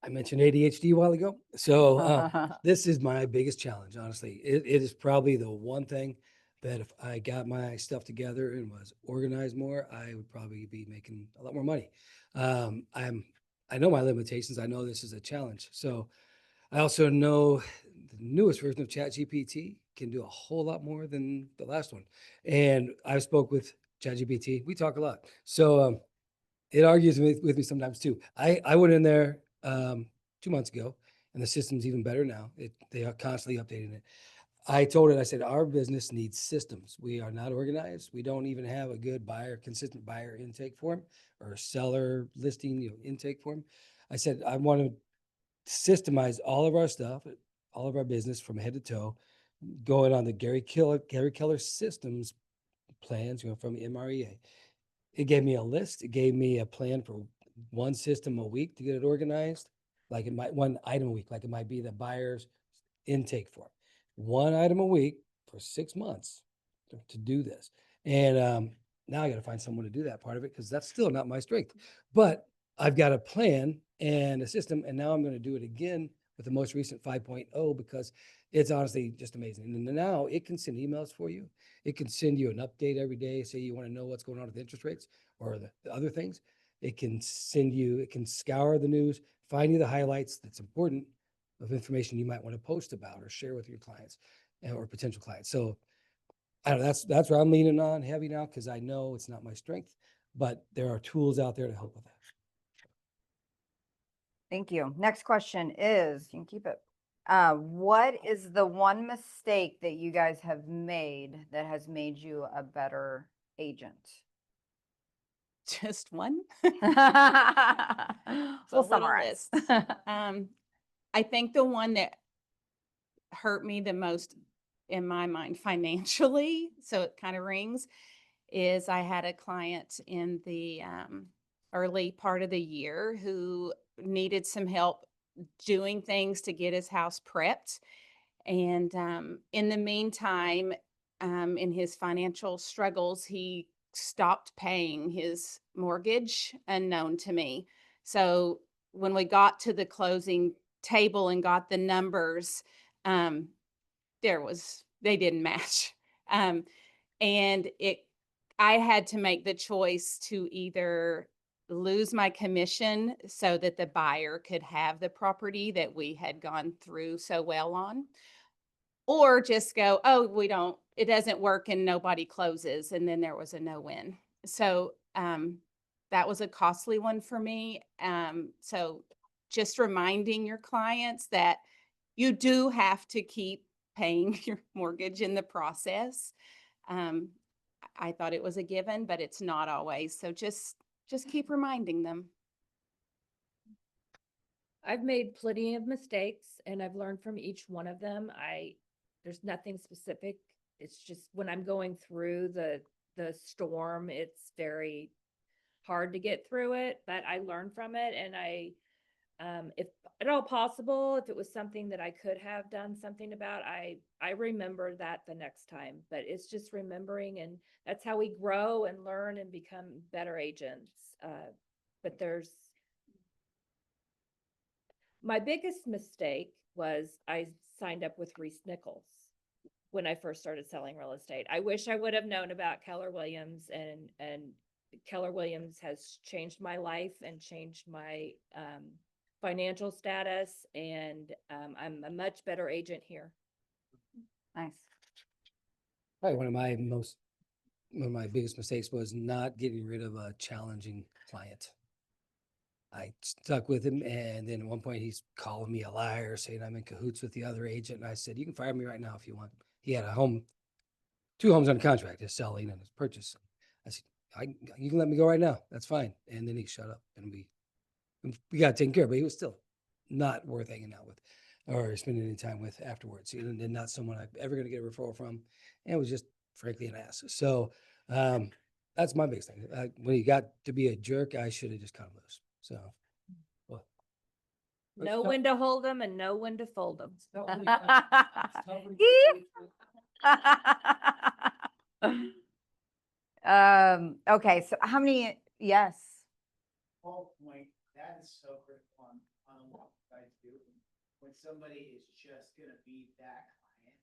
I mentioned ADHD a while ago. So this is my biggest challenge, honestly. It is probably the one thing that if I got my stuff together and was organized more, I would probably be making a lot more money. I know my limitations. I know this is a challenge. So I also know the newest version of ChatGPT can do a whole lot more than the last one. And I spoke with ChatGPT. We talk a lot. So it argues with me sometimes too. I went in there 2 months ago, and the system's even better now. They are constantly updating it. I told it, I said, our business needs systems. We are not organized. We don't even have a good consistent buyer intake form or seller listing, intake form. I said, I want to systemize all of our stuff, all of our business from head to toe, going on the Gary Keller systems plans, from MREA. It gave me a list. It gave me a plan for one system a week to get it organized. Like one item a week, like it might be the buyer's intake form. One item a week for 6 months to do this. And now I got to find someone to do that part of it, because that's still not my strength. But I've got a plan and a system, and now I'm going to do it again with the most recent 5.0, because it's honestly just amazing. And now it can send emails for you. It can send you an update every day. Say you want to know what's going on with interest rates or the other things. It can scour the news, find you the highlights that's important of information you might want to post about or share with your clients or potential clients. So I don't know, that's where I'm leaning on heavy now, because I know it's not my strength, but there are tools out there to help with that. Thank you. Next question is, you can keep it. What is the one mistake that you guys have made that has made you a better agent? Just one. We'll summarize. I think the one that hurt me the most in my mind financially, so it kind of rings, is I had a client in the early part of the year who needed some help doing things to get his house prepped. And in the meantime, in his financial struggles, he stopped paying his mortgage unknown to me. So when we got to the closing table and got the numbers, they didn't match. And I had to make the choice to either lose my commission so that the buyer could have the property that we had gone through so well on, or just go, oh, it doesn't work and nobody closes. And then there was a no-win. So that was a costly one for me. So just reminding your clients that you do have to keep paying your mortgage in the process. I thought it was a given, but it's not always. So just keep reminding them. I've made plenty of mistakes and I've learned from each one of them. There's nothing specific. It's just when I'm going through the storm, it's very hard to get through it, but I learn from it. And if at all possible, if it was something that I could have done something about, I remember that the next time, but it's just remembering, and that's how we grow and learn and become better agents. But my biggest mistake was I signed up with Reese Nichols when I first started selling real estate. I wish I would have known about Keller Williams, and Keller Williams has changed my life and changed my financial status, and I'm a much better agent here. Nice. Probably one of my biggest mistakes was not getting rid of a challenging client. I stuck with him, and then at one point he's calling me a liar, saying I'm in cahoots with the other agent. And I said, "You can fire me right now if you want." He had two homes under contract, his selling and his purchase. I said, "You can let me go right now. That's fine." And then he shut up, and we got taken care of. But he was still not worth hanging out with or spending any time with afterwards, and not someone I'm ever going to get a referral from. And it was just frankly an ass. So that's my biggest thing. When he got to be a jerk, I should have just cut him loose. So, well, Know when to hold them and know when to fold them. Okay, so how many, yes, Whole point, that is so critical on what you guys do. When somebody is just gonna be that client.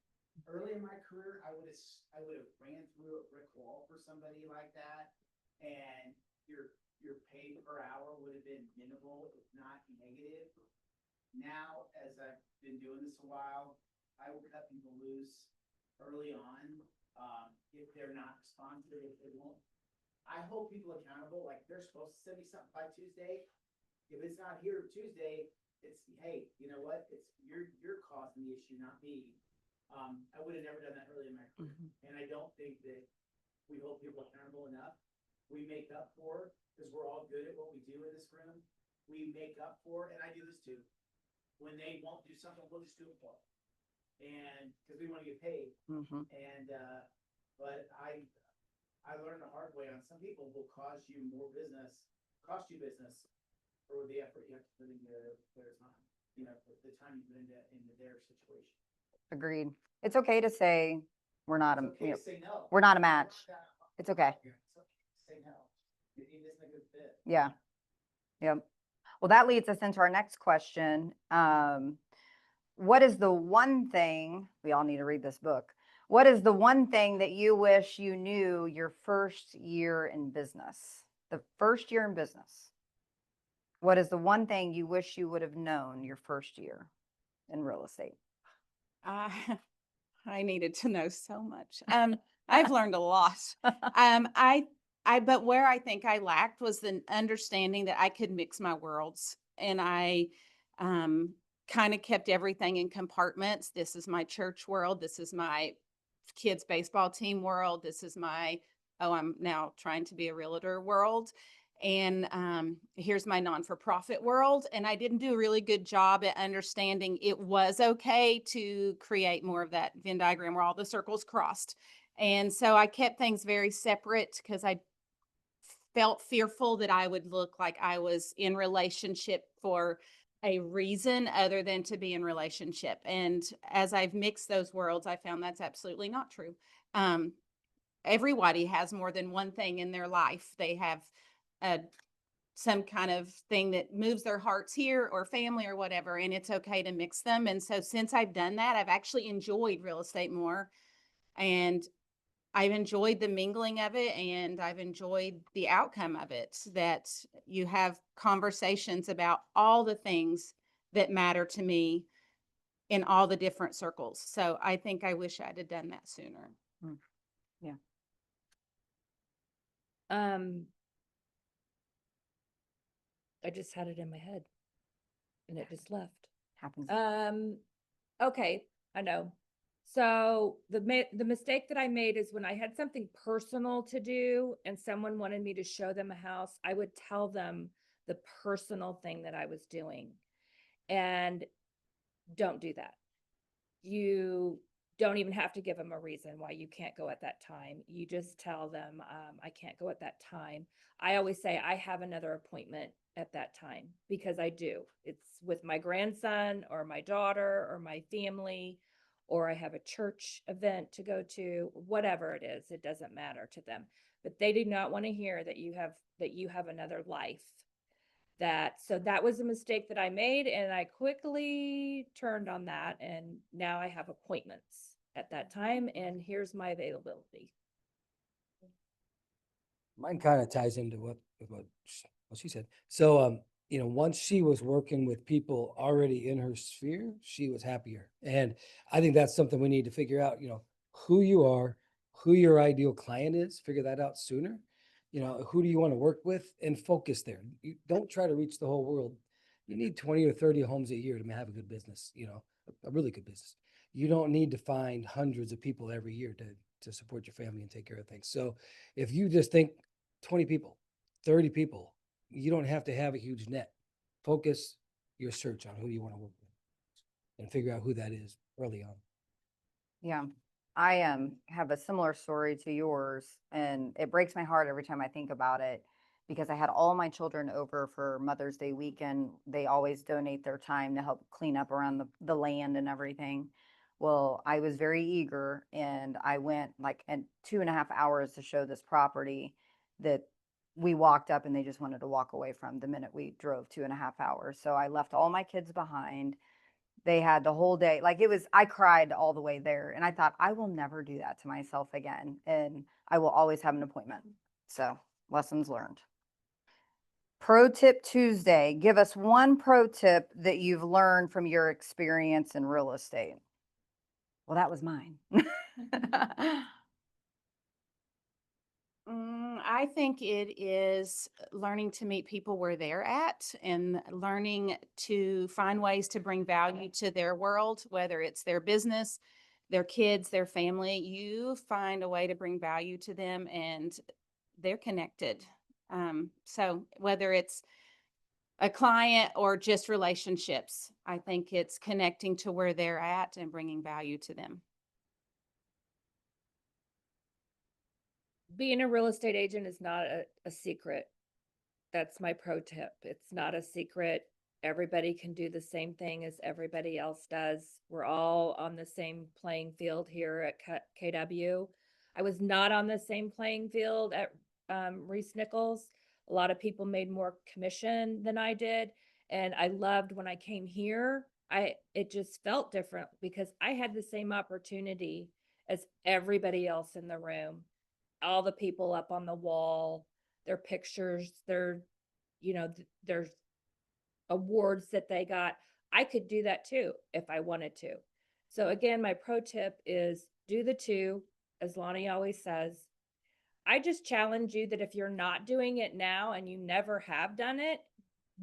Early in my career, I would have ran through a brick wall for somebody like that. And your pay per hour would have been minimal, if not negative. Now, as I've been doing this a while, I will cut people loose early on. If they're not responsive, if they won't. I hold people accountable, like they're supposed to send me something by Tuesday. If it's not here Tuesday, it's, hey, you know what? It's you're causing the issue, not me. I would have never done that early in my career. And I don't think that we hold people accountable enough. We make up for, because we're all good at what we do in this room. We make up for, and I do this too. When they won't do something, we'll just do it for them. And because we want to get paid. And but I learned the hard way on some people will cost you business for the effort you have to put into their time, for the time you put into their situation. agreed. It's okay to say we're not, It's okay to say no. we're not a match. It's okay. It's okay to say no. It isn't a good fit. Yeah. Yep. Well, that leads us into our next question. What is the one thing, we all need to read this book. What is the one thing that you wish you knew your first year in business? The first year in business. What is the one thing you wish you would have known your first year in real estate? I needed to know so much. I've learned a lot. But where I think I lacked was the understanding that I could mix my worlds, and I kind of kept everything in compartments. This is my church world. This is my kids' baseball team world. This is my, I'm now trying to be a realtor world. And here's my non-for-profit world. And I didn't do a really good job at understanding it was okay to create more of that Venn diagram where all the circles crossed. And so I kept things very separate because I felt fearful that I would look like I was in relationship for a reason other than to be in relationship. And as I've mixed those worlds, I found that's absolutely not true. Everybody has more than one thing in their life. They have some kind of thing that moves their hearts here, or family or whatever, and it's okay to mix them. And so since I've done that, I've actually enjoyed real estate more, and I've enjoyed the mingling of it, and I've enjoyed the outcome of it, that you have conversations about all the things that matter to me in all the different circles. So I think I wish I'd have done that sooner. Yeah. I just had it in my head and it just left. Happens. Okay, I know. So the mistake that I made is when I had something personal to do and someone wanted me to show them a house, I would tell them the personal thing that I was doing. And don't do that. You don't even have to give them a reason why you can't go at that time. You just tell them, I can't go at that time. I always say I have another appointment at that time because I do. It's with my grandson or my daughter or my family, or I have a church event to go to, whatever it is, it doesn't matter to them. But they do not want to hear that you have another life. So that was a mistake that I made, and I quickly turned on that, and now I have appointments at that time, and here's my availability. Mine kind of ties into what she said. So, once she was working with people already in her sphere, she was happier. And I think that's something we need to figure out, who you are, who your ideal client is, figure that out sooner. Who do you want to work with and focus there. You don't try to reach the whole world. You need 20 or 30 homes a year to have a good business, a really good business. You don't need to find hundreds of people every year to support your family and take care of things. So if you just think 20 people, 30 people, you don't have to have a huge net. Focus your search on who you want to work with and figure out who that is early on. Yeah, I have a similar story to yours, and it breaks my heart every time I think about it because I had all my children over for Mother's Day weekend. They always donate their time to help clean up around the land and everything. Well, I was very eager and I went like in 2.5 hours to show this property that we walked up and they just wanted to walk away from the minute we drove 2.5 hours. So I left all my kids behind. They had the whole day. Like I cried all the way there. And I thought, I will never do that to myself again. And I will always have an appointment. So lessons learned. Pro tip Tuesday. Give us one pro tip that you've learned from your experience in real estate. Well, that was mine. I think it is learning to meet people where they're at and learning to find ways to bring value to their world, whether it's their business, their kids, their family. You find a way to bring value to them and they're connected. So whether it's a client or just relationships, I think it's connecting to where they're at and bringing value to them. Being a real estate agent is not a secret. That's my pro tip. It's not a secret. Everybody can do the same thing as everybody else does. We're all on the same playing field here at KW. I was not on the same playing field at Reese Nichols. A lot of people made more commission than I did. And I loved when I came here, it just felt different because I had the same opportunity as everybody else in the room. All the people up on the wall, their pictures, their awards that they got. I could do that too if I wanted to. So again, my pro tip is do the two, as Lonnie always says. I just challenge you that if you're not doing it now and you never have done it,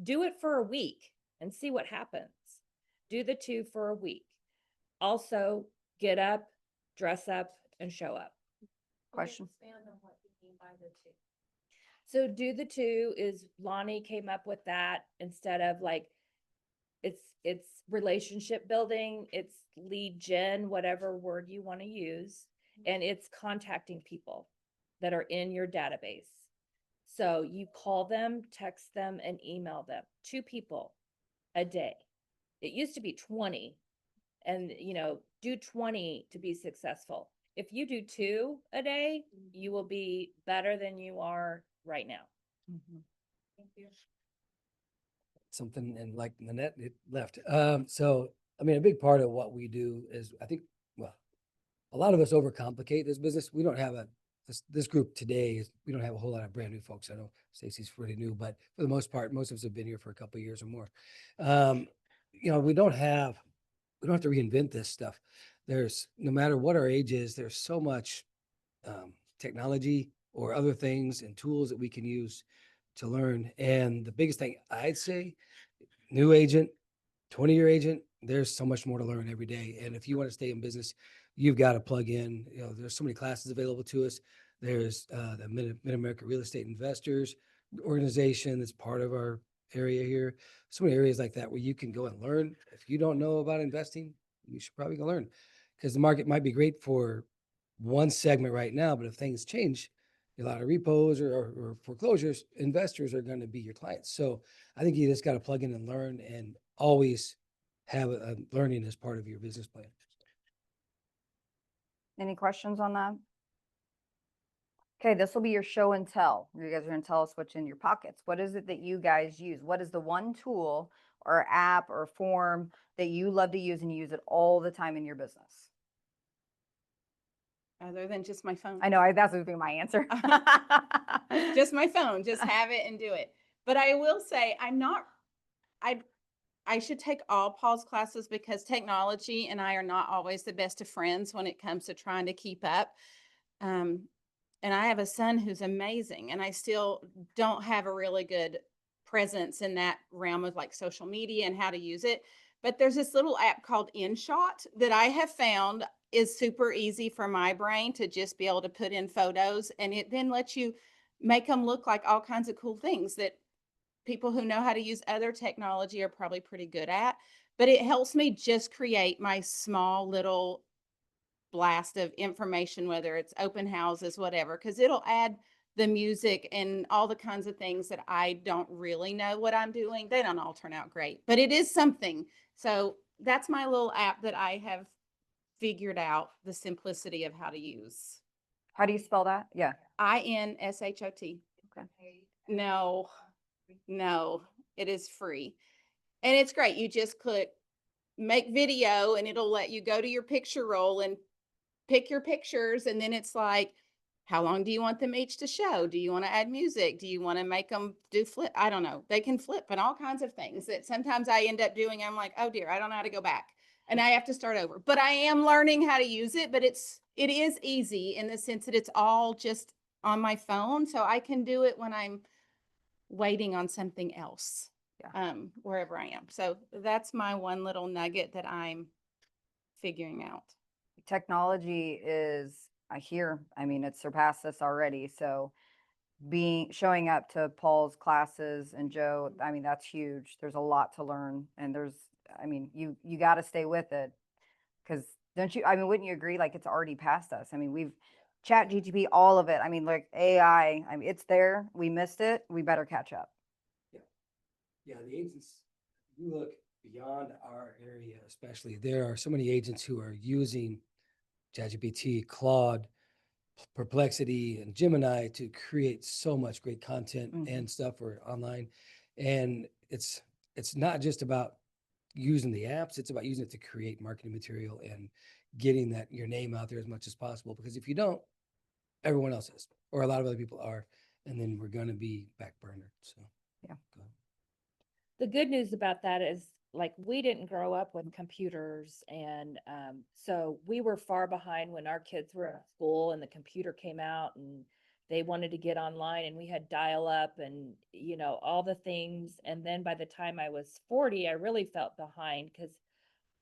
do it for a week and see what happens. Do the two for a week. Also, get up, dress up, and show up. Question. Expand on what you mean by the two. So do the two is Lonnie came up with that instead of like, it's relationship building, it's lead gen, whatever word you want to use, and it's contacting people that are in your database. So you call them, text them, and email them. 2 people a day. It used to be 20, and do 20 to be successful. If you do 2 a day, you will be better than you are right now. Thank you. Something, and like Nanette, it left. So, a big part of what we do is, I think, well, a lot of us overcomplicate this business. We don't have this group today, we don't have a whole lot of brand new folks. I know Stacy's pretty new, but for the most part, most of us have been here for a couple of years or more. We don't have to reinvent this stuff. There's, no matter what our age is, there's so much technology or other things and tools that we can use to learn. And the biggest thing I'd say, new agent, 20-year agent, there's so much more to learn every day. And if you want to stay in business, you've got to plug in, there's so many classes available to us. There's the Mid-America Real Estate Investors organization that's part of our area here. So many areas like that where you can go and learn. If you don't know about investing, you should probably go learn, because the market might be great for one segment right now, but if things change, a lot of repos or foreclosures, investors are going to be your clients. So I think you just got to plug in and learn, and always have a learning as part of your business plan. Any questions on that? Okay, this will be your show and tell. You guys are gonna tell us what's in your pockets. What is it that you guys use? What is the one tool or app or form that you love to use and you use it all the time in your business? Other than just my phone. I know, that's would be my answer. Just my phone, just have it and do it. But I will say, I should take all Paul's classes, because technology and I are not always the best of friends when it comes to trying to keep up. And I have a son who's amazing, and I still don't have a really good presence in that realm of like social media and how to use it. But there's this little app called InShot that I have found is super easy for my brain to just be able to put in photos, and it then lets you make them look like all kinds of cool things that people who know how to use other technology are probably pretty good at. But it helps me just create my small little blast of information, whether it's open houses, whatever, because it'll add the music and all the kinds of things that I don't really know what I'm doing. They don't all turn out great, but it is something. So that's my little app that I have figured out the simplicity of how to use. How do you spell that? Yeah. INSHOT. Okay. No, it is free. And it's great. You just click make video and it'll let you go to your picture roll and pick your pictures. And then it's like, how long do you want them each to show? Do you want to add music? Do you want to make them do flip? I don't know. They can flip and all kinds of things that sometimes I end up doing. I'm like, oh dear, I don't know how to go back and I have to start over. But I am learning how to use it. But it is easy in the sense that it's all just on my phone. So I can do it when I'm waiting on something else, wherever I am. So that's my one little nugget that I'm figuring out. Technology is, I mean, it surpassed us already. So showing up to Paul's classes and Joe, I mean, that's huge. There's a lot to learn, and you got to stay with it, because wouldn't you agree? Like, it's already past us. I mean, we've Chat GTP, all of it. I mean, like AI, it's there. We missed it. We better catch up. Yeah, the agents, you look beyond our area, especially, there are so many agents who are using ChatGPT, Claude, Perplexity, and Gemini to create so much great content and stuff for online. And it's not just about using the apps, it's about using it to create marketing material and getting your name out there as much as possible. Because if you don't, everyone else is, or a lot of other people are, and then we're going to be back burner. So yeah. The good news about that is, like, we didn't grow up with computers, and so we were far behind when our kids were in school and the computer came out and they wanted to get online, and we had dial up and, all the things. And then by the time I was 40, I really felt behind, because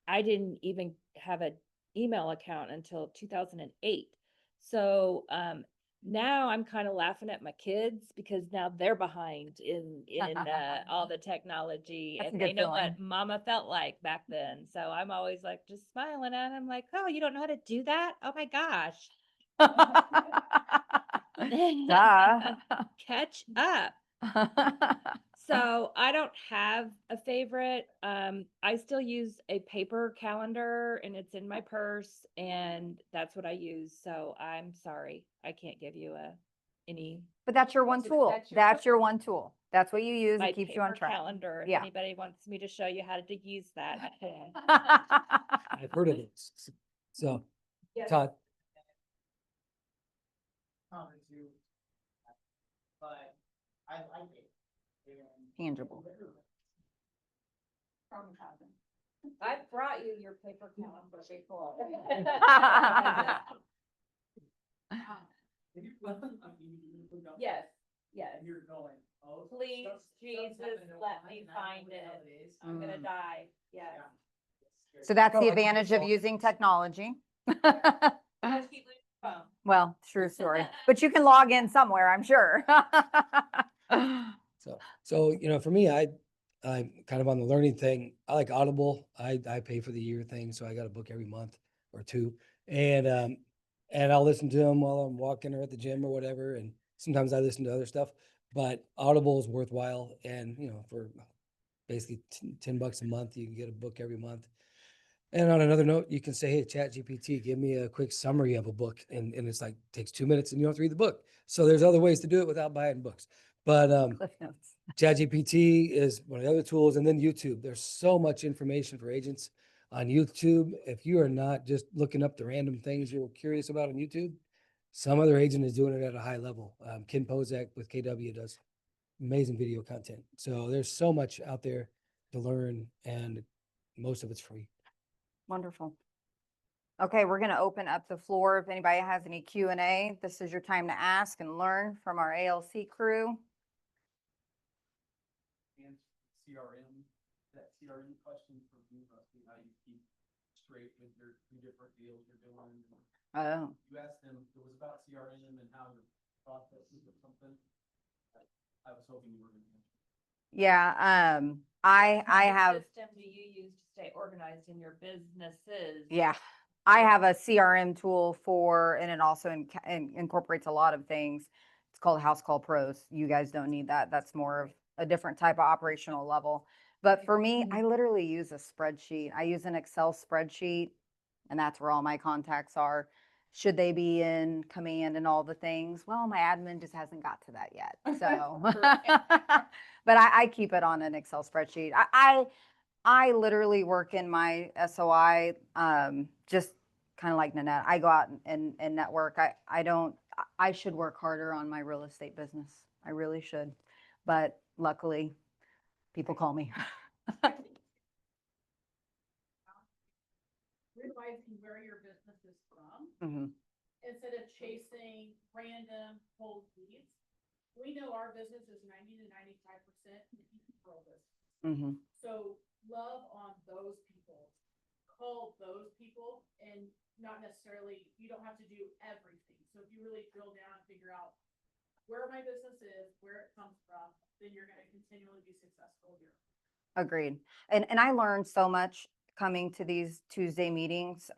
I didn't even have an email account until 2008. So now I'm kind of laughing at my kids, because now they're behind in all the technology. That's a and good they know feeling. what mama felt like back then. So I'm always like just smiling at them, like, oh, you don't know how to do that? Oh my gosh. Duh. Catch up. So I don't have a favorite. I still use a paper calendar, and it's in my purse, and that's what I use. So I'm sorry, I can't give you any. But that's your one tool. That's your one tool. That's what you use. My It keeps you on paper track. calendar. If Yeah. anybody wants me to show you how to use that, I can. I've heard of it. So, Todd. But I like it. Tangible. I brought you your paper calendar before. Yes, yes. You're going, oh. Please, Jesus, let me find it. I'm gonna die. Yes. So that's the advantage of using technology. Well, true story, but you can log in somewhere, I'm sure. So, for me, I'm kind of on the learning thing. I like Audible. I pay for the year thing, so I got a book every month or two. And I'll listen to them while I'm walking or at the gym or whatever. And sometimes I listen to other stuff, but Audible is worthwhile. And, for basically $10 a month, you can get a book every month. And on another note, you can say, hey, ChatGPT, give me a quick summary of a book. And it's like, takes 2 minutes and you don't have to read the book. So there's other ways to do it without buying books. But Cliff notes. ChatGPT is one of the other tools. And then YouTube. There's so much information for agents on YouTube. If you are not just looking up the random things you're curious about on YouTube, some other agent is doing it at a high level. Ken Pozak with KW does amazing video content. So there's so much out there to learn, and most of it's free. Wonderful. Okay, we're gonna open up the floor. If anybody has any Q&A, this is your time to ask and learn from our ALC crew. And CRM, that CRM question for you, how you keep straight with your 2 different deals you're doing. Oh, You asked them, it was about CRM and how your processes or something. I was hoping you were gonna answer. yeah, I What have, system do you use to stay organized in your businesses? yeah, I have a CRM tool and it also incorporates a lot of things. It's called House Call Pros. You guys don't need that. That's more of a different type of operational level. But for me, I literally use a spreadsheet. I use an Excel spreadsheet, and that's where all my contacts are. Should they be in command and all the things? Well, my admin just hasn't got to that yet. So, but I keep it on an Excel spreadsheet. I literally work in my SOI, just kind of like Nanette. I go out and network. I should work harder on my real estate business. I really should. But luckily, people call me. Realizing where your business is from, Mhm. instead of chasing random cold leads. We know our business is 90 to 95% referral business. Mhm. So love on those people, call those people, and not necessarily, you don't have to do everything. So if you really drill down and figure out where my business is, where it comes from, then you're gonna continually be successful here. Agreed. And I learned so much coming to these Tuesday meetings.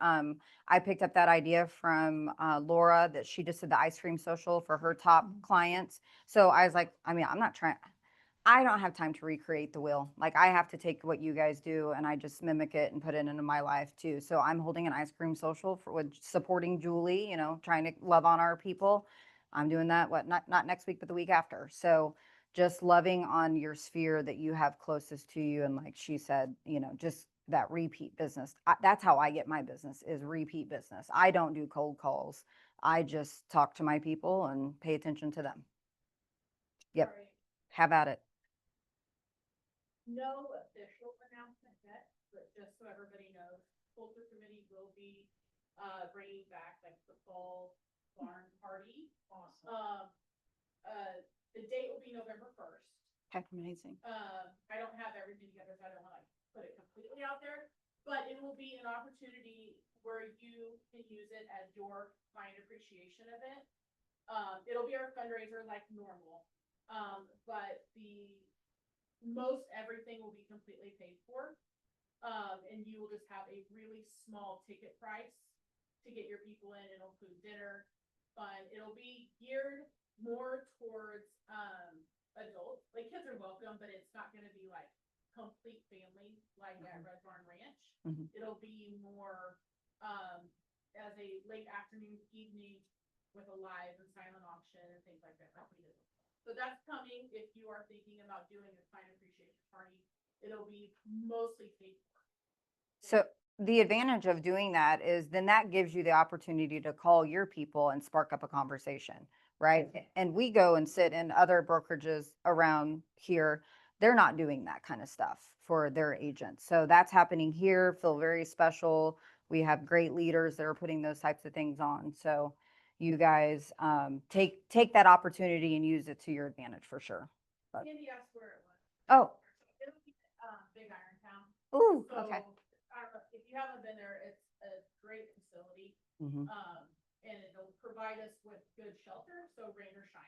I picked up that idea from Laura that she just did the ice cream social for her top clients. So I was like, I mean, I don't have time to recreate the wheel. Like I have to take what you guys do and I just mimic it and put it into my life too. So I'm holding an ice cream social with supporting Julie, trying to love on our people. I'm doing that, not next week, but the week after. So just loving on your sphere that you have closest to you. And like she said, just that repeat business. That's how I get my business is repeat business. I don't do cold calls. I just talk to my people and pay attention to them. Yep. Sorry, Have at it. no official announcement yet, but just so everybody knows, culture committee will be bringing back like the fall barn party. Awesome. The date will be November 1st. Heck, amazing. I don't have everything together, so I don't want to put it completely out there, but it will be an opportunity where you can use it as your client appreciation event. It'll be our fundraiser like normal, but most everything will be completely paid for. And you will just have a really small ticket price to get your people in. It'll include dinner, fun. It'll be geared more towards adults. Like kids are welcome, but it's not going to be like complete family like at Red Barn Ranch. Mhm. It'll be more as a late afternoon, evening with a live and silent auction and things like that. So that's coming. If you are thinking about doing a client appreciation party, it'll be mostly paid for. So the advantage of doing that is then that gives you the opportunity to call your people and spark up a conversation, right? And we go and sit in other brokerages around here. They're not doing that kind of stuff for their agents. So that's happening here. Feel very special. We have great leaders that are putting those types of things on. So you guys take that opportunity and use it to your advantage for sure. But- Candy asked where it was. Oh, It'll be Big Iron Town. ooh, So, okay. I don't know, if you haven't been there, it's a great facility. Mhm. And it'll provide us with good shelter, so rain or shine.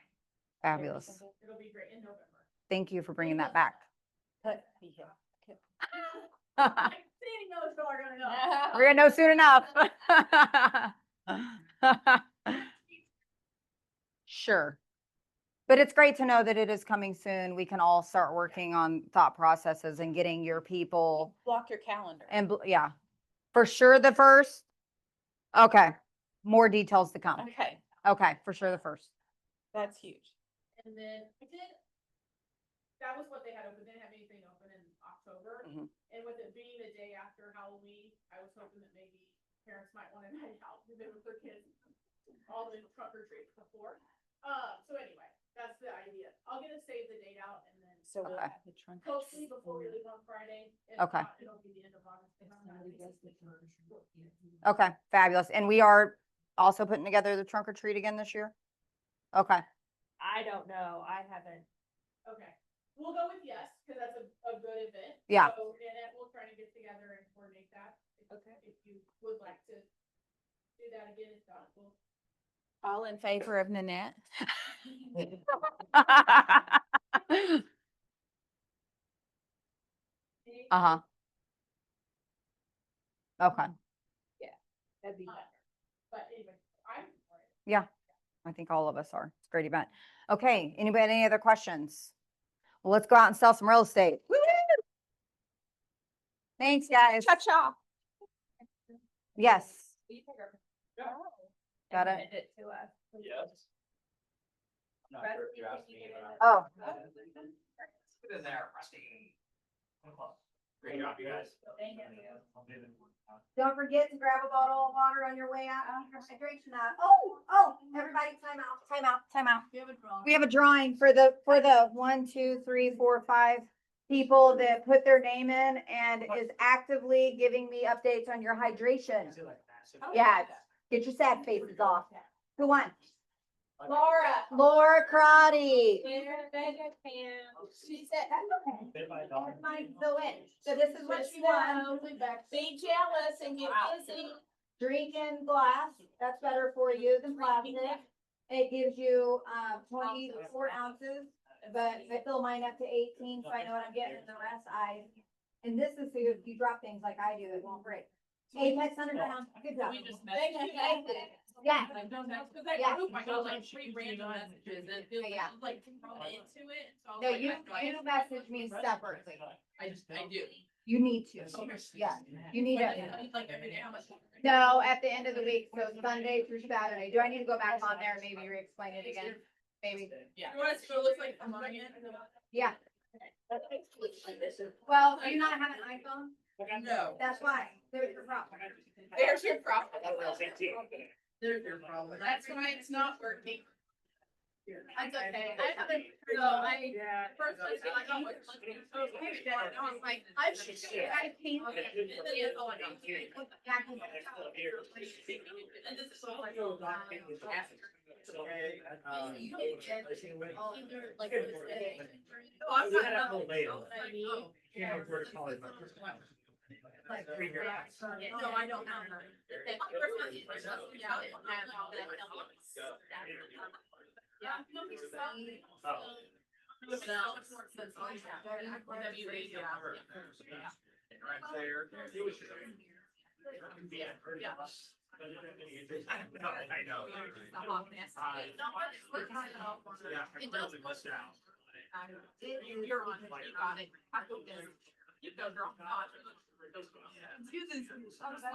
Fabulous. It'll be great in November. Thank you for bringing that back. Sandy knows, so we're gonna know. We're gonna know soon enough. Sure. But it's great to know that it is coming soon. We can all start working on thought processes and getting your people Block your calendar. and, yeah, for sure the first. Okay, more details to come. Okay, Okay, for sure the first. that's huge. And then that was what they had open. They didn't have anything open in October. Mhm. And with it being the day after Halloween, I was hoping that maybe parents might want to night out with their kids, all the trunk or treat before. So anyway, that's the idea. I'll get a save the date out and then So we'll Okay. have the trunk. hopefully before we leave on Friday. If Okay. not, it'll be the end of August. Okay, fabulous. And we are also putting together the trunk or treat again this year? Okay, I don't know, I haven't. Okay, we'll go with yes, because that's a good event. Yeah. So, and then we'll try to get together and coordinate that. Okay. If you would like to do that again, if not, we'll. All in favor of Nanette? Uh-huh. Okay, That'd be better. But anyway, I'm for it. yeah, I think all of us are. It's a great event. Okay, anybody, any other questions? Well, let's go out and sell some real estate. Thanks, guys. Cha-cha. Yes, Will you take our- Got and it. send it to us? please? Yes. I'm not sure if you asked me. but- Oh. Get in there, Rusty. Great job, you guys. Thank you. Don't forget to grab a bottle of water on your way out. Hydration out. Oh, everybody, time out. We have a draw. We have a drawing for the 1, 2, 3, 4, 5 people that put their name in and is actively giving me updates on your hydration. Yeah, get your sad faces off. Who won? Laura Crotty. She said, Bit by dog. Mine still in. So this is what she won. Be jealous and get busy. Drinking glass, that's better for you than plastic. It gives you 24 ounces, but I fill mine up to 18, so I know what I'm getting, and the rest and this is so if you drop things like I do, it won't break. Apex 100 pounds, good job. Yeah. Yeah. No, you message me separately. I do. You need to. Yeah, you need it. Like every day, how much? No, at the end of the week, so Sunday through Saturday. Do I need to go back on there, and maybe re-explain it again? Maybe. Yeah. You want us to go look like a mine? Yeah. Well, do you not have an iPhone? No. That's why. There's your problem. There's your problem. There's your problem. That's why it's not working. That's okay. I haven't, so I, first I said, I got what. I was like, I should, I can't. And then it's all like, okay, put the back in my house. And this is all like, oh, you didn't get either, like, this day. No, I'm We not. had a little later. Yeah. Like, no, I don't have her. Yeah. Yeah. Right there. I know. It does. You're on, it. You got it. I hope this. You know, girl. Do this. I was like,